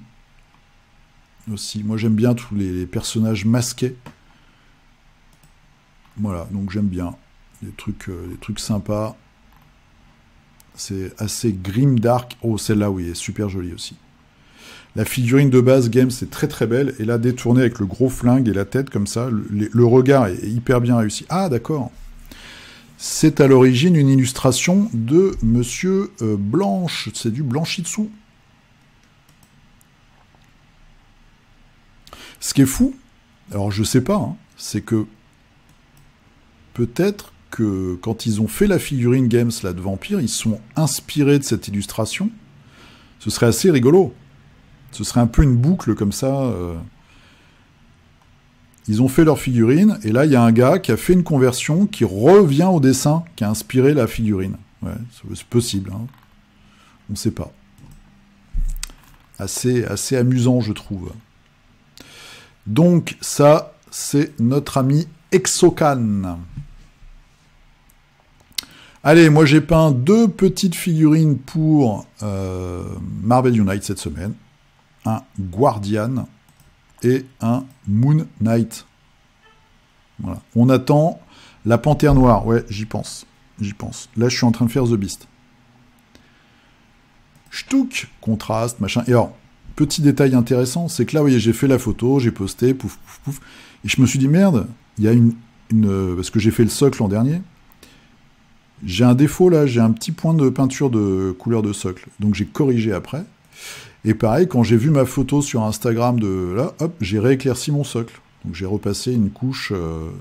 Aussi, moi j'aime bien tous les personnages masqués. Voilà, donc j'aime bien. Des trucs sympas. C'est assez grimdark. Oh, celle-là, oui, elle est super jolie aussi. La figurine de base Game, c'est très très belle. Et là, détournée avec le gros flingue et la tête comme ça, le regard est hyper bien réussi. Ah, d'accord. C'est à l'origine une illustration de Monsieur Blanche. C'est du Blanchitsu. Ce qui est fou, alors je sais pas, hein, c'est que peut-être que quand ils ont fait la figurine Games là, de Vampire, ils sont inspirés de cette illustration. Ce serait assez rigolo. Ce serait un peu une boucle comme ça. Ils ont fait leur figurine, et là, il y a un gars qui a fait une conversion, qui revient au dessin, qui a inspiré la figurine. Ouais, c'est possible. Hein. On ne sait pas. Assez amusant, je trouve. Donc, ça, c'est notre ami Exocan. Allez, moi j'ai peint 2 petites figurines pour Marvel Unite cette semaine. Un Guardian et un Moon Knight. Voilà. On attend la Panthère Noire. Ouais, j'y pense. Là, je suis en train de faire The Beast. Ch'touk, contraste, machin. Et alors, petit détail intéressant, c'est que là, vous voyez, j'ai fait la photo, j'ai posté, pouf, pouf, pouf. Et je me suis dit, merde, il y a une parce que j'ai fait le socle l'an dernier. J'ai un défaut là, j'ai un petit point de peinture de couleur de socle. Donc j'ai corrigé après. Et pareil, quand j'ai vu ma photo sur Instagram de là, hop, j'ai rééclairci mon socle. Donc j'ai repassé une couche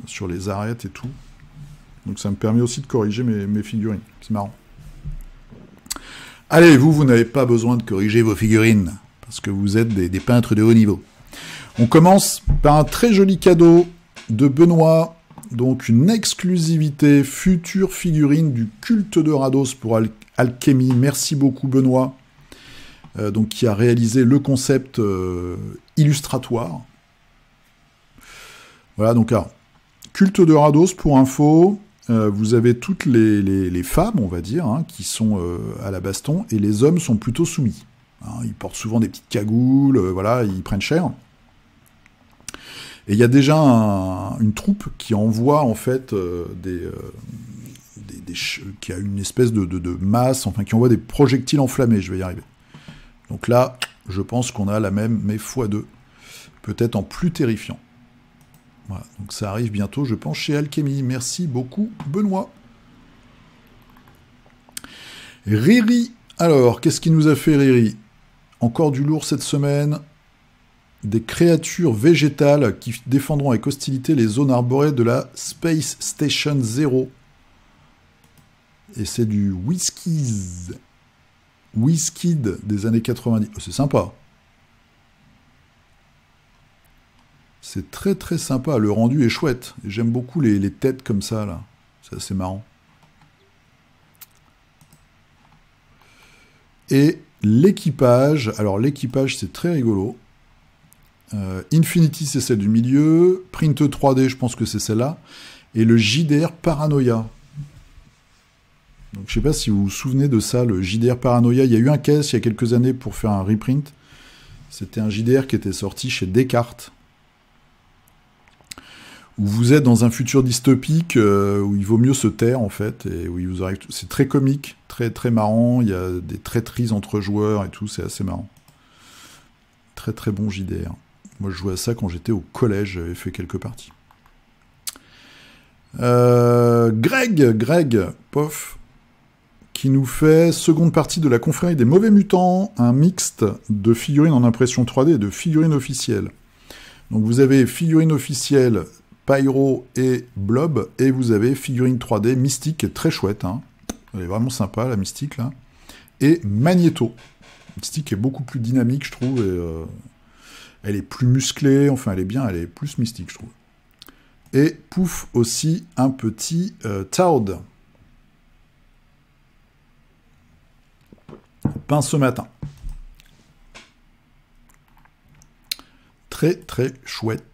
sur les arêtes et tout. Donc ça me permet aussi de corriger mes figurines. C'est marrant. Allez, vous n'avez pas besoin de corriger vos figurines, parce que vous êtes des peintres de haut niveau. On commence par un très joli cadeau de Benoît. Donc une exclusivité future figurine du culte de Rados pour Alchemy. Merci beaucoup Benoît. Donc qui a réalisé le concept illustratoire. Voilà, donc alors, culte de Rados pour info, vous avez toutes les femmes, on va dire, hein, qui sont à la baston, et les hommes sont plutôt soumis. Hein, ils portent souvent des petites cagoules, voilà, ils prennent cher. Et il y a déjà une troupe qui envoie en fait qui a une espèce de masse, enfin qui envoie des projectiles enflammés, je vais y arriver. Donc là, je pense qu'on a la même, mais x2, peut-être en plus terrifiant. Voilà, donc ça arrive bientôt, je pense, chez Alchemy. Merci beaucoup, Benoît. Riri, alors, qu'est-ce qui nous a fait Riri? Encore du lourd cette semaine. Des créatures végétales qui défendront avec hostilité les zones arborées de la Space Station 0. Et c'est du Whiskid des années 90. Oh, c'est sympa. C'est très très sympa. Le rendu est chouette. J'aime beaucoup les têtes comme ça, là. C'est assez marrant. Et l'équipage. Alors, l'équipage, c'est très rigolo. Infinity, c'est celle du milieu. Print 3D, je pense que c'est celle-là. Et le JDR Paranoia. Donc, je sais pas si vous vous souvenez de ça, le JDR Paranoia. Il y a eu un case il y a quelques années pour faire un reprint. C'était un JDR qui était sorti chez Descartes. Où vous êtes dans un futur dystopique où il vaut mieux se taire, en fait. Et où il vous arrive... C'est très comique, très, très marrant. Il y a des traîtrises entre joueurs et tout. C'est assez marrant. Très très bon JDR. Moi je jouais à ça quand j'étais au collège, j'avais fait quelques parties. Greg, pof, qui nous fait seconde partie de la confrérie des mauvais mutants, un mixte de figurines en impression 3D et de figurines officielles. Donc vous avez figurines officielles Pyro et Blob, et vous avez figurine 3D Mystique, très chouette, hein. Elle est vraiment sympa la Mystique là. Et Magneto. Mystique est beaucoup plus dynamique je trouve, et elle est plus musclée, enfin elle est bien, elle est plus mystique je trouve. Et pouf aussi un petit Toad. Peint ce matin. Très très chouette.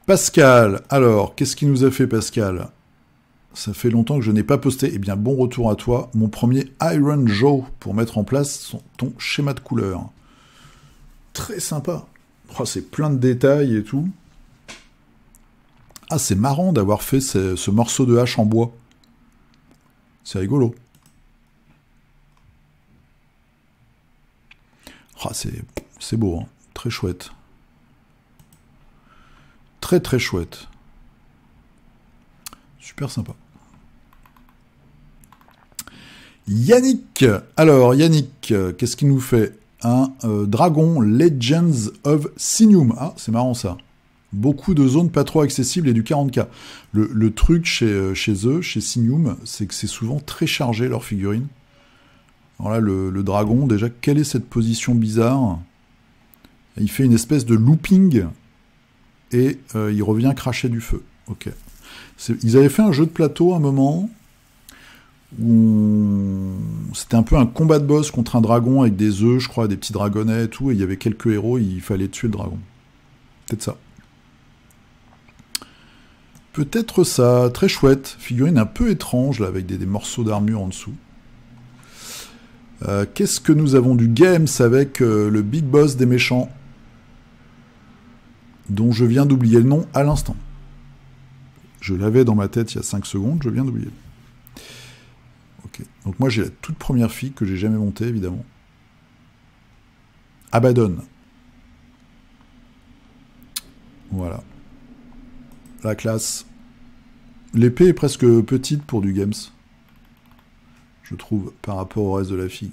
Pascal, alors, qu'est-ce qu'il nous a fait Pascal? Ça fait longtemps que je n'ai pas posté. Eh bien, bon retour à toi. Mon premier Iron Joe pour mettre en place ton schéma de couleur. Très sympa. Oh, c'est plein de détails et tout. Ah, c'est marrant d'avoir fait ce morceau de hache en bois. C'est rigolo. Ah, c'est beau, hein. Très chouette. Très très chouette. Super sympa. Yannick. Alors, Yannick, qu'est-ce qu'il nous fait? Un dragon Legends of Sinium. Ah, c'est marrant ça. Beaucoup de zones pas trop accessibles et du 40K. Le truc chez eux, chez Sinium, c'est que c'est souvent très chargé leurs figurines. Alors là, le dragon, déjà, quelle est cette position bizarre? Il fait une espèce de looping et il revient cracher du feu. Ok. Ils avaient fait un jeu de plateau à un moment où c'était un peu un combat de boss contre un dragon avec des œufs, je crois, des petits dragonnets et tout, et il y avait quelques héros, il fallait tuer le dragon. Peut-être ça. Peut-être ça, très chouette. Figurine un peu étrange, là, avec des morceaux d'armure en dessous. Qu'est-ce que nous avons du Games avec le Big Boss des méchants, dont je viens d'oublier le nom à l'instant. Je l'avais dans ma tête il y a 5 secondes, je viens d'oublier. Ok, donc moi j'ai la toute première fille que j'ai jamais montée, évidemment. Abaddon. Voilà. La classe. L'épée est presque petite pour du Games, je trouve, par rapport au reste de la fille.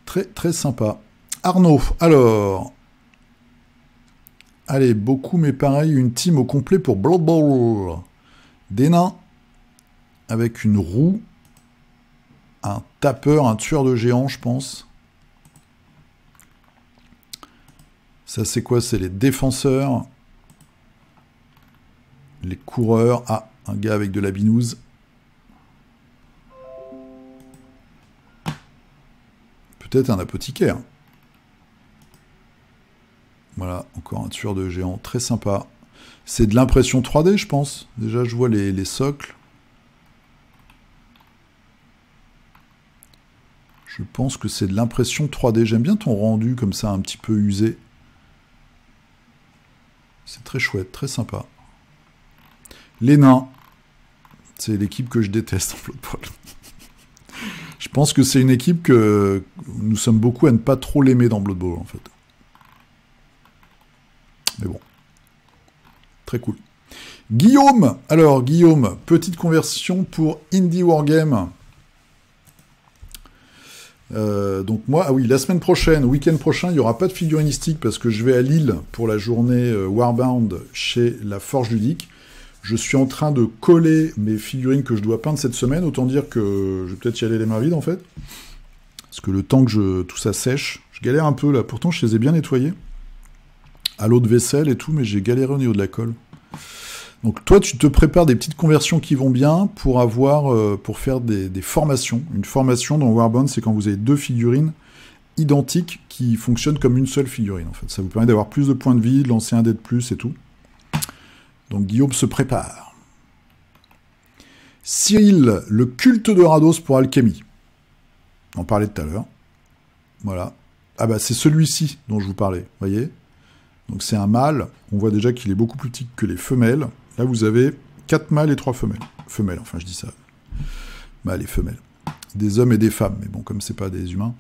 Très très sympa. Arnaud, alors... Allez, beaucoup, mais pareil, une team au complet pour Blood Bowl. Des nains, avec une roue, un tapeur, un tueur de géants, je pense. Ça, c'est quoi? C'est les défenseurs, les coureurs. Ah, un gars avec de la binouse. Peut-être un apothicaire. Voilà, encore un tueur de géants, très sympa. C'est de l'impression 3D, je pense. Déjà, je vois les socles. Je pense que c'est de l'impression 3D. J'aime bien ton rendu comme ça, un petit peu usé. C'est très chouette, très sympa. Les nains. C'est l'équipe que je déteste en Blood Bowl. Je pense que c'est une équipe que nous sommes beaucoup à ne pas trop l'aimer dans Blood Bowl, en fait. Mais bon. Très cool. Guillaume. Alors, Guillaume, petite conversion pour Indie Wargame. Donc moi, ah oui, la semaine prochaine, week-end prochain, il n'y aura pas de figurinistique parce que je vais à Lille pour la journée Warbound chez la Forge Ludique. Je suis en train de coller mes figurines que je dois peindre cette semaine. Autant dire que je vais peut-être y aller les mains vides, en fait. Parce que le temps que tout ça sèche, je galère un peu, là. Pourtant, je les ai bien nettoyés. À l'eau de vaisselle et tout, mais j'ai galéré au niveau de la colle. Donc toi, tu te prépares des petites conversions qui vont bien pour faire des formations. Une formation dans Warbound, c'est quand vous avez 2 figurines identiques qui fonctionnent comme une seule figurine, en fait. Ça vous permet d'avoir plus de points de vie, de lancer un dé de plus et tout. Donc Guillaume se prépare. Cyril, le culte de Rados pour Alchemy. On en parlait tout à l'heure. Voilà. Ah bah c'est celui-ci dont je vous parlais, voyez. Donc c'est un mâle. On voit déjà qu'il est beaucoup plus petit que les femelles. Là vous avez 4 mâles et 3 femelles. Femelles, enfin je dis ça. Mâles et femelles. des hommes et des femmes. Mais bon, comme c'est pas des humains.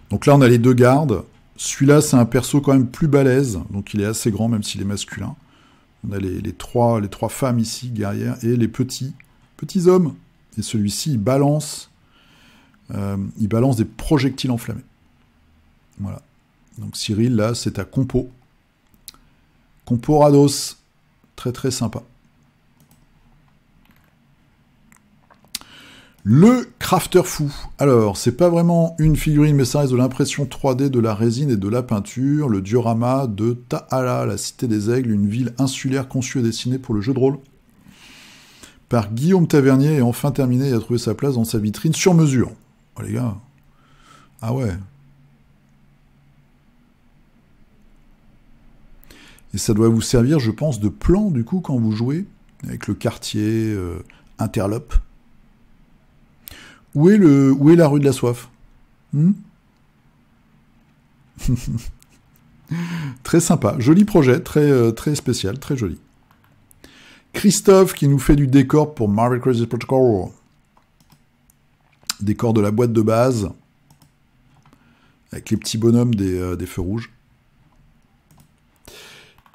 Donc là, on a les deux gardes. Celui-là, c'est un perso quand même plus balèze. Donc il est assez grand, même s'il est masculin. On a les trois femmes ici, guerrières, et les petits hommes. Et celui-ci, il balance des projectiles enflammés. Voilà. Donc Cyril, là, c'est à Compo. Compo Rados. Très très sympa. Le crafter fou. Alors, c'est pas vraiment une figurine, mais ça reste de l'impression 3D, de la résine et de la peinture. Le diorama de Ta'ala, la cité des aigles, une ville insulaire conçue et dessinée pour le jeu de rôle. Par Guillaume Tavernier, et enfin terminé, il a trouvé sa place dans sa vitrine sur mesure. Oh les gars. Ah ouais. Et ça doit vous servir, je pense, de plan, du coup, quand vous jouez, avec le quartier interlope. Où est la rue de la soif? Très sympa. Joli projet, très spécial, très joli. Christophe qui nous fait du décor pour Marvel Crisis Protocol. Décor de la boîte de base. Avec les petits bonhommes des feux rouges.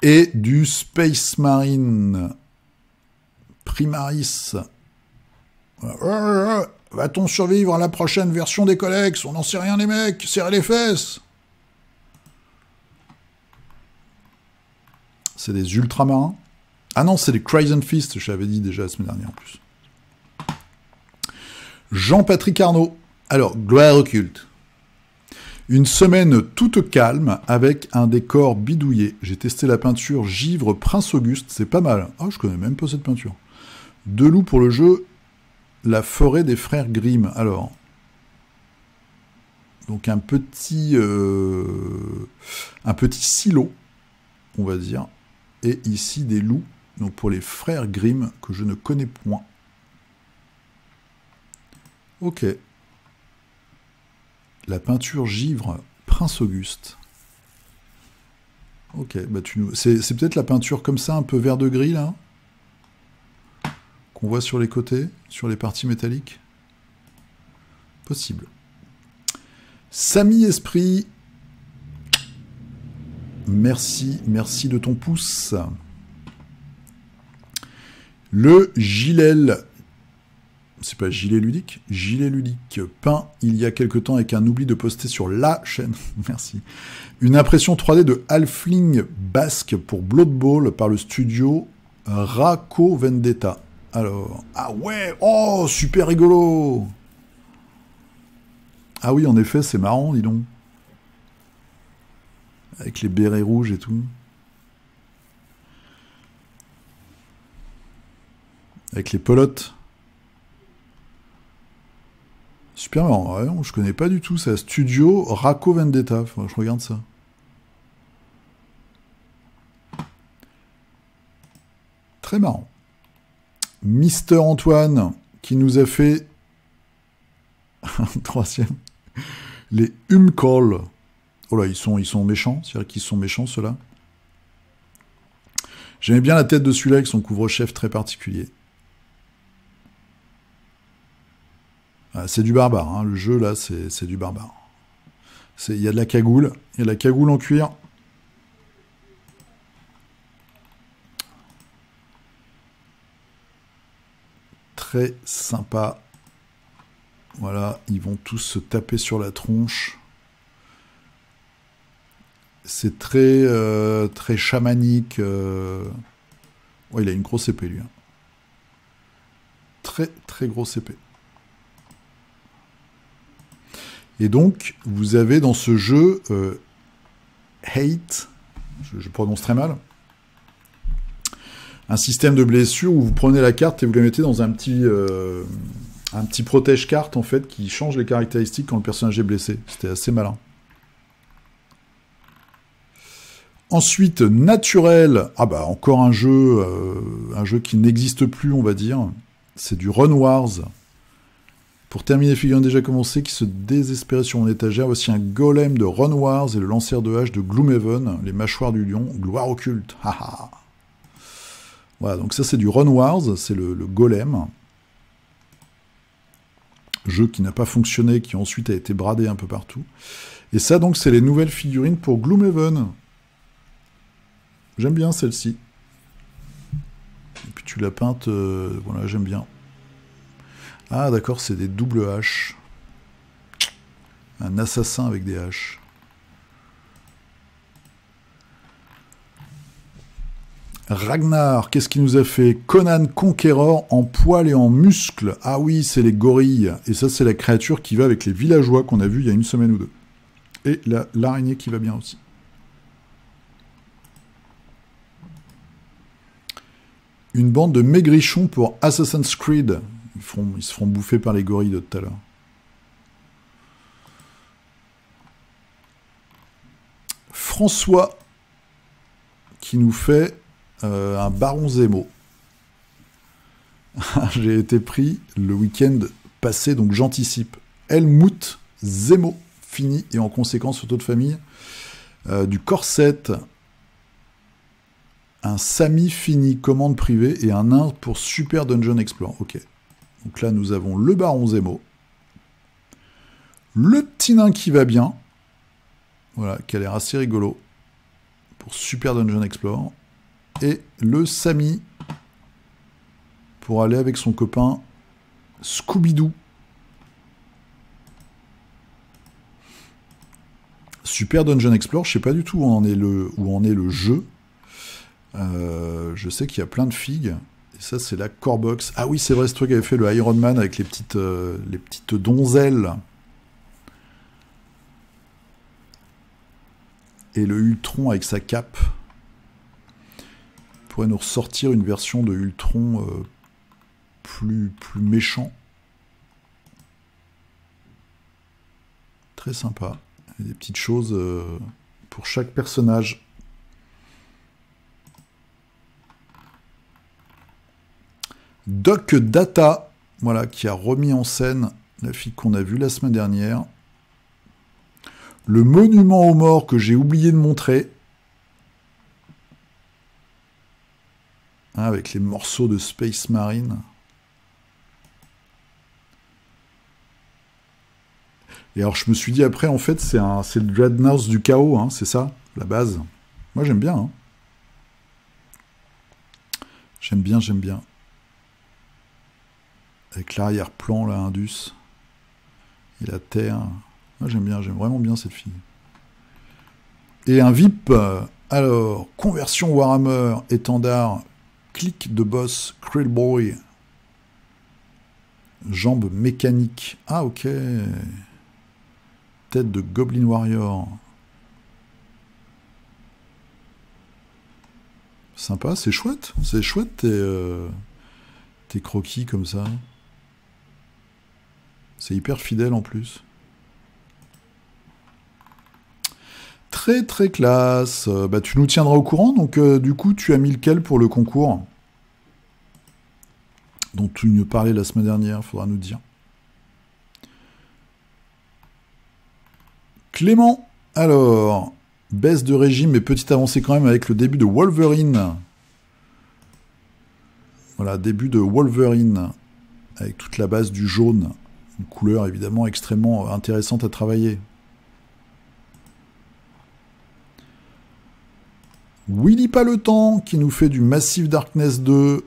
Et du Space Marine Primaris. Va-t-on survivre à la prochaine version des Colex? On n'en sait rien, les mecs. Serrez les fesses. C'est des ultramarins. Ah non, c'est des Crimson Fist, je l'avais dit déjà la semaine dernière en plus. Jean-Patrick Arnaud. Alors, gloire occulte. Une semaine toute calme avec un décor bidouillé. J'ai testé la peinture Givre Prince Auguste, c'est pas mal. Ah, je connais même pas cette peinture. Deux loups pour le jeu. La forêt des frères Grimm. Alors, donc un petit silo, on va dire. Et ici des loups. Donc pour les frères Grimm que je ne connais point. Ok. La peinture Givre Prince Auguste. Ok, bah c'est peut-être la peinture comme ça, un peu vert de gris là, qu'on voit sur les côtés, sur les parties métalliques. Possible. Samy Esprit. Merci de ton pouce. Le Gilel. C'est pas gilet ludique, peint il y a quelque temps avec un oubli de poster sur la chaîne. Merci. Une impression 3D de Halfling basque pour Blood Bowl par le studio Rako Vendetta. Alors, ah ouais, oh, super rigolo. Ah oui, en effet, c'est marrant, dis donc. Avec les bérets rouges et tout. Avec les pelotes. Super marrant. Ouais, non, je connais pas du tout ça. Studio Rako Vendetta. Faudrait que je regarde ça. Très marrant. Mister Antoine qui nous a fait un troisième. Les Humcall. Oh là, ils sont méchants. C'est-à-dire qu'ils sont méchants, ceux-là. J'aimais bien la tête de celui-là avec son couvre-chef très particulier. Ah, c'est du barbare, hein. Le jeu, là, c'est du barbare. Il y a de la cagoule. Il y a de la cagoule en cuir. Très sympa. Voilà, ils vont tous se taper sur la tronche. C'est très chamanique. Ouais, il a une grosse épée, lui. Hein. Très grosse épée. Et donc, vous avez dans ce jeu Hate, je prononce très mal, un système de blessure où vous prenez la carte et vous la mettez dans un petit protège-carte, en fait, qui change les caractéristiques quand le personnage est blessé. C'était assez malin. Ensuite, Naturel. Ah bah, encore un jeu qui n'existe plus, on va dire. C'est du Run Wars. Pour terminer, figurine déjà commencé, qui se désespérait sur mon étagère, voici un golem de Run Wars et le lanceur de hache de Gloomhaven, les mâchoires du lion, gloire occulte. Haha. Voilà, donc ça c'est du Run Wars, c'est le golem. Jeu qui n'a pas fonctionné, qui ensuite a été bradé un peu partout. Et ça, donc, c'est les nouvelles figurines pour Gloomhaven. J'aime bien celle-ci. Et puis tu l'as peinte, voilà, j'aime bien. Ah, d'accord, c'est des doubles haches. Un assassin avec des haches. Ragnar, qu'est-ce qu'il nous a fait? Conan Conqueror en poils et en muscles. Ah oui, c'est les gorilles. Et ça, c'est la créature qui va avec les villageois qu'on a vu il y a une semaine ou deux. Et l'araignée qui va bien aussi. Une bande de maigrichons pour Assassin's Creed. Ils se feront bouffer par les gorilles de tout à l'heure. François qui nous fait un Baron Zemo. J'ai été pris le week-end passé, donc j'anticipe. Helmut Zemo, fini, et en conséquence, photo de famille. Du corset, un Sami fini, commande privée, et un nain pour Super Dungeon Explore. Ok. Donc là, nous avons le Baron Zemo. Le petit nain qui va bien. Voilà, qui a l'air assez rigolo. Pour Super Dungeon Explore. Et le Sami pour aller avec son copain Scooby-Doo. Super Dungeon Explore, je sais pas du tout où en est le jeu. Je sais qu'il y a plein de figues. Et ça, c'est la core box. Ah oui, c'est vrai, c'est toi qui avais fait le Iron Man avec les petites donzelles. Et le Ultron avec sa cape. Pourrait nous ressortir une version de Ultron plus méchant. Très sympa. Et des petites choses pour chaque personnage. Doc Data, voilà, qui a remis en scène la fille qu'on a vue la semaine dernière. Le monument aux morts que j'ai oublié de montrer. Avec les morceaux de Space Marine. Et alors je me suis dit après, en fait, c'est le Dreadnought du chaos, hein, c'est ça, la base. Moi j'aime bien. Hein. J'aime bien. Avec l'arrière-plan, là, Indus. Et la Terre. Moi j'aime vraiment bien cette fille. Et un VIP, alors, conversion Warhammer, étendard, clic de boss, Krillboy. Jambes mécaniques. Ah, ok. Tête de Goblin Warrior. Sympa, c'est chouette. C'est chouette tes croquis comme ça. C'est hyper fidèle en plus. Très très classe. Bah, tu nous tiendras au courant. Donc du coup, tu as mis lequel pour le concours dont tu nous parlais la semaine dernière, faudra nous dire. Clément, alors, baisse de régime et petite avancée quand même avec le début de Wolverine. Voilà, début de Wolverine, avec toute la base du jaune. Une couleur évidemment extrêmement intéressante à travailler. Willy pas le temps qui nous fait du Massive Darkness 2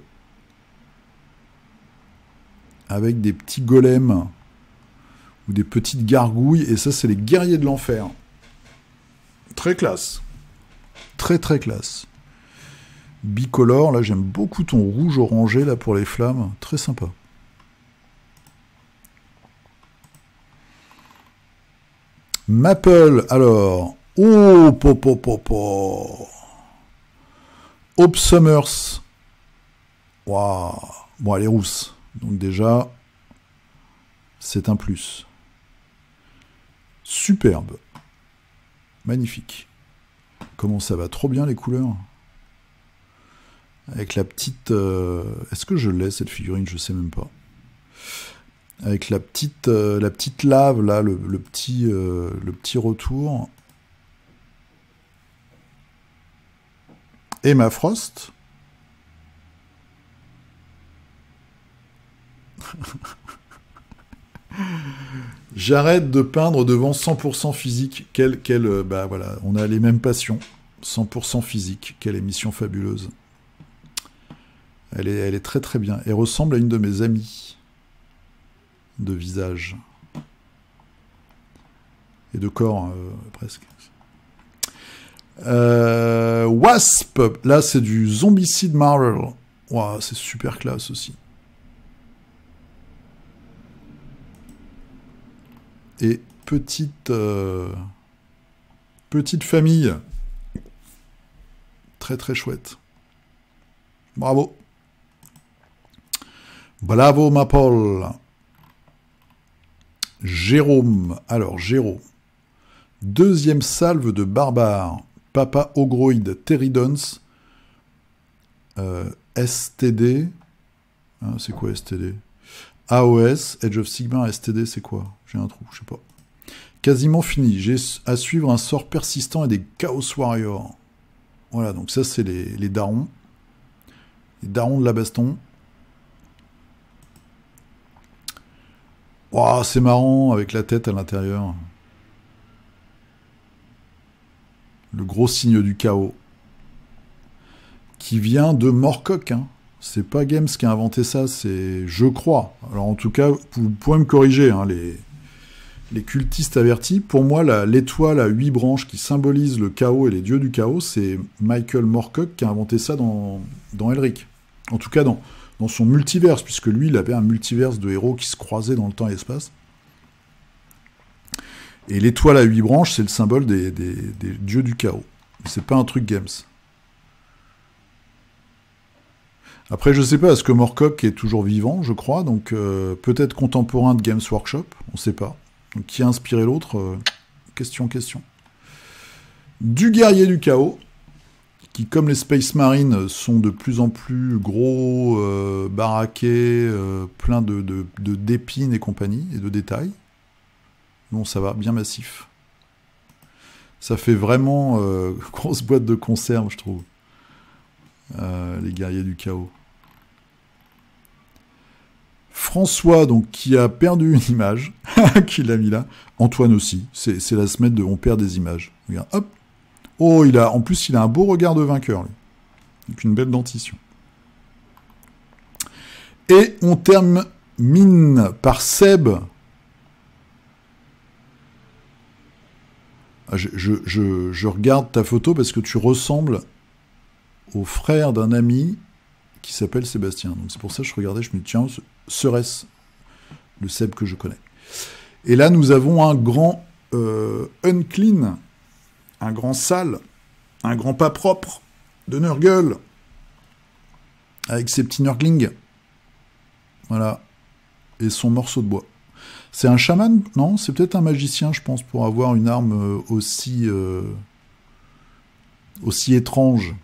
avec des petits golems ou des petites gargouilles, et ça c'est les guerriers de l'enfer. Très classe. Très très classe. Bicolore, là j'aime beaucoup ton rouge orangé là pour les flammes, très sympa. Maple, alors, oh po. Hope Summers. Waouh. Bon, elle est rousse. Donc déjà, c'est un plus. Superbe. Magnifique. Comment ça va trop bien les couleurs. Avec la petite... Est-ce que je l'ai cette figurine? Je sais même pas. Avec la petite lave là, le petit retour. Emma Frost. J'arrête de peindre devant 100% physique. Bah voilà, on a les mêmes passions. 100% physique. Quelle émission fabuleuse. Elle est très très bien. Elle ressemble à une de mes amies. De visage. Et de corps, presque. Wasp. Là, c'est du Zombicide Marvel. Waouh, c'est super classe aussi. Et petite famille. Très très chouette. Bravo. Bravo ma Paul. Jérôme. Alors Jérôme. Deuxième salve de barbare. Papa Ogroid Teridons. STD. Hein, c'est quoi STD? AOS, Edge of Sigmar, STD, c'est quoi? J'ai un trou, je sais pas. Quasiment fini. J'ai à suivre un sort persistant et des Chaos Warriors. Voilà, donc ça, c'est les darons. Les darons de la baston. Waouh, c'est marrant, avec la tête à l'intérieur. Le gros signe du chaos. Qui vient de Morcock, hein. C'est pas Games qui a inventé ça, c'est... Je crois. Alors en tout cas, vous pouvez me corriger, hein, les cultistes avertis. Pour moi, l'étoile à 8 branches qui symbolise le chaos et les dieux du chaos, c'est Michael Moorcock qui a inventé ça dans Elric. En tout cas, dans son multiverse, puisque lui, il avait un multiverse de héros qui se croisaient dans le temps et l'espace. Et l'étoile à 8 branches, c'est le symbole des dieux du chaos. C'est pas un truc Games. Après, je sais pas, est-ce que Moorcock est toujours vivant, je crois, donc peut-être contemporain de Games Workshop, on sait pas. Donc qui a inspiré l'autre question. Du guerrier du chaos, qui, comme les Space Marines, sont de plus en plus gros, baraqués, plein de d'épines et compagnie, et de détails. Bon, ça va, bien massif. Ça fait vraiment grosse boîte de conserve, je trouve. Les guerriers du chaos. François, donc, qui a perdu une image, qui l'a mis là. Antoine aussi. C'est la semaine de on perd des images. Regarde, hop. Oh, en plus, il a un beau regard de vainqueur, lui. Avec une belle dentition. Et on termine par Seb. Je regarde ta photo parce que tu ressembles au frère d'un ami qui s'appelle Sébastien. Donc c'est pour ça que je regardais, je me dis, tiens, serait-ce le Seb que je connais? Et là, nous avons un grand unclean, un grand sale, un grand pas propre de Nurgle, avec ses petits Nurglings. Voilà. Et son morceau de bois. C'est un chaman? Non, c'est peut-être un magicien, je pense, pour avoir une arme aussi étrange.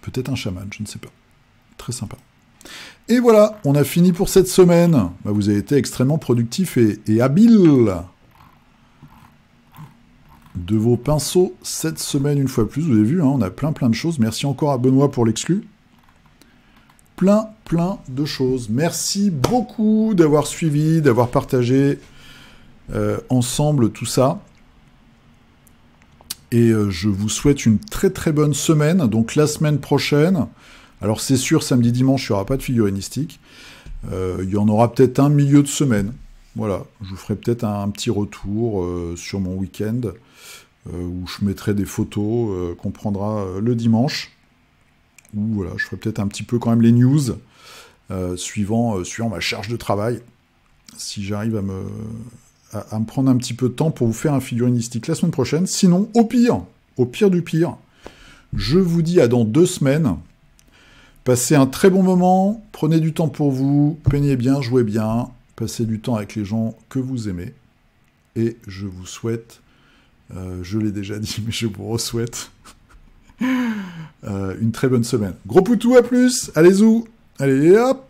Peut-être un chaman, je ne sais pas. Très sympa. Et voilà, on a fini pour cette semaine. Bah, vous avez été extrêmement productif et habile de vos pinceaux cette semaine une fois plus. Vous avez vu, hein, on a plein de choses. Merci encore à Benoît pour l'exclu. Plein de choses. Merci beaucoup d'avoir suivi, d'avoir partagé ensemble tout ça. Et je vous souhaite une très bonne semaine. Donc la semaine prochaine, alors c'est sûr, samedi, dimanche, il n'y aura pas de figurinistique. Il y en aura peut-être un milieu de semaine. Voilà, je vous ferai peut-être un petit retour sur mon week-end, où je mettrai des photos qu'on prendra le dimanche. Ou voilà, je ferai peut-être un petit peu quand même les news, suivant ma charge de travail, si j'arrive à me prendre un petit peu de temps pour vous faire un figurinistique la semaine prochaine. Sinon, au pire du pire, je vous dis à dans 2 semaines. Passez un très bon moment, prenez du temps pour vous, peignez bien, jouez bien, passez du temps avec les gens que vous aimez. Et je vous souhaite, je l'ai déjà dit, mais je vous re-souhaite une très bonne semaine. Gros poutou, à plus, allez-y, allez hop.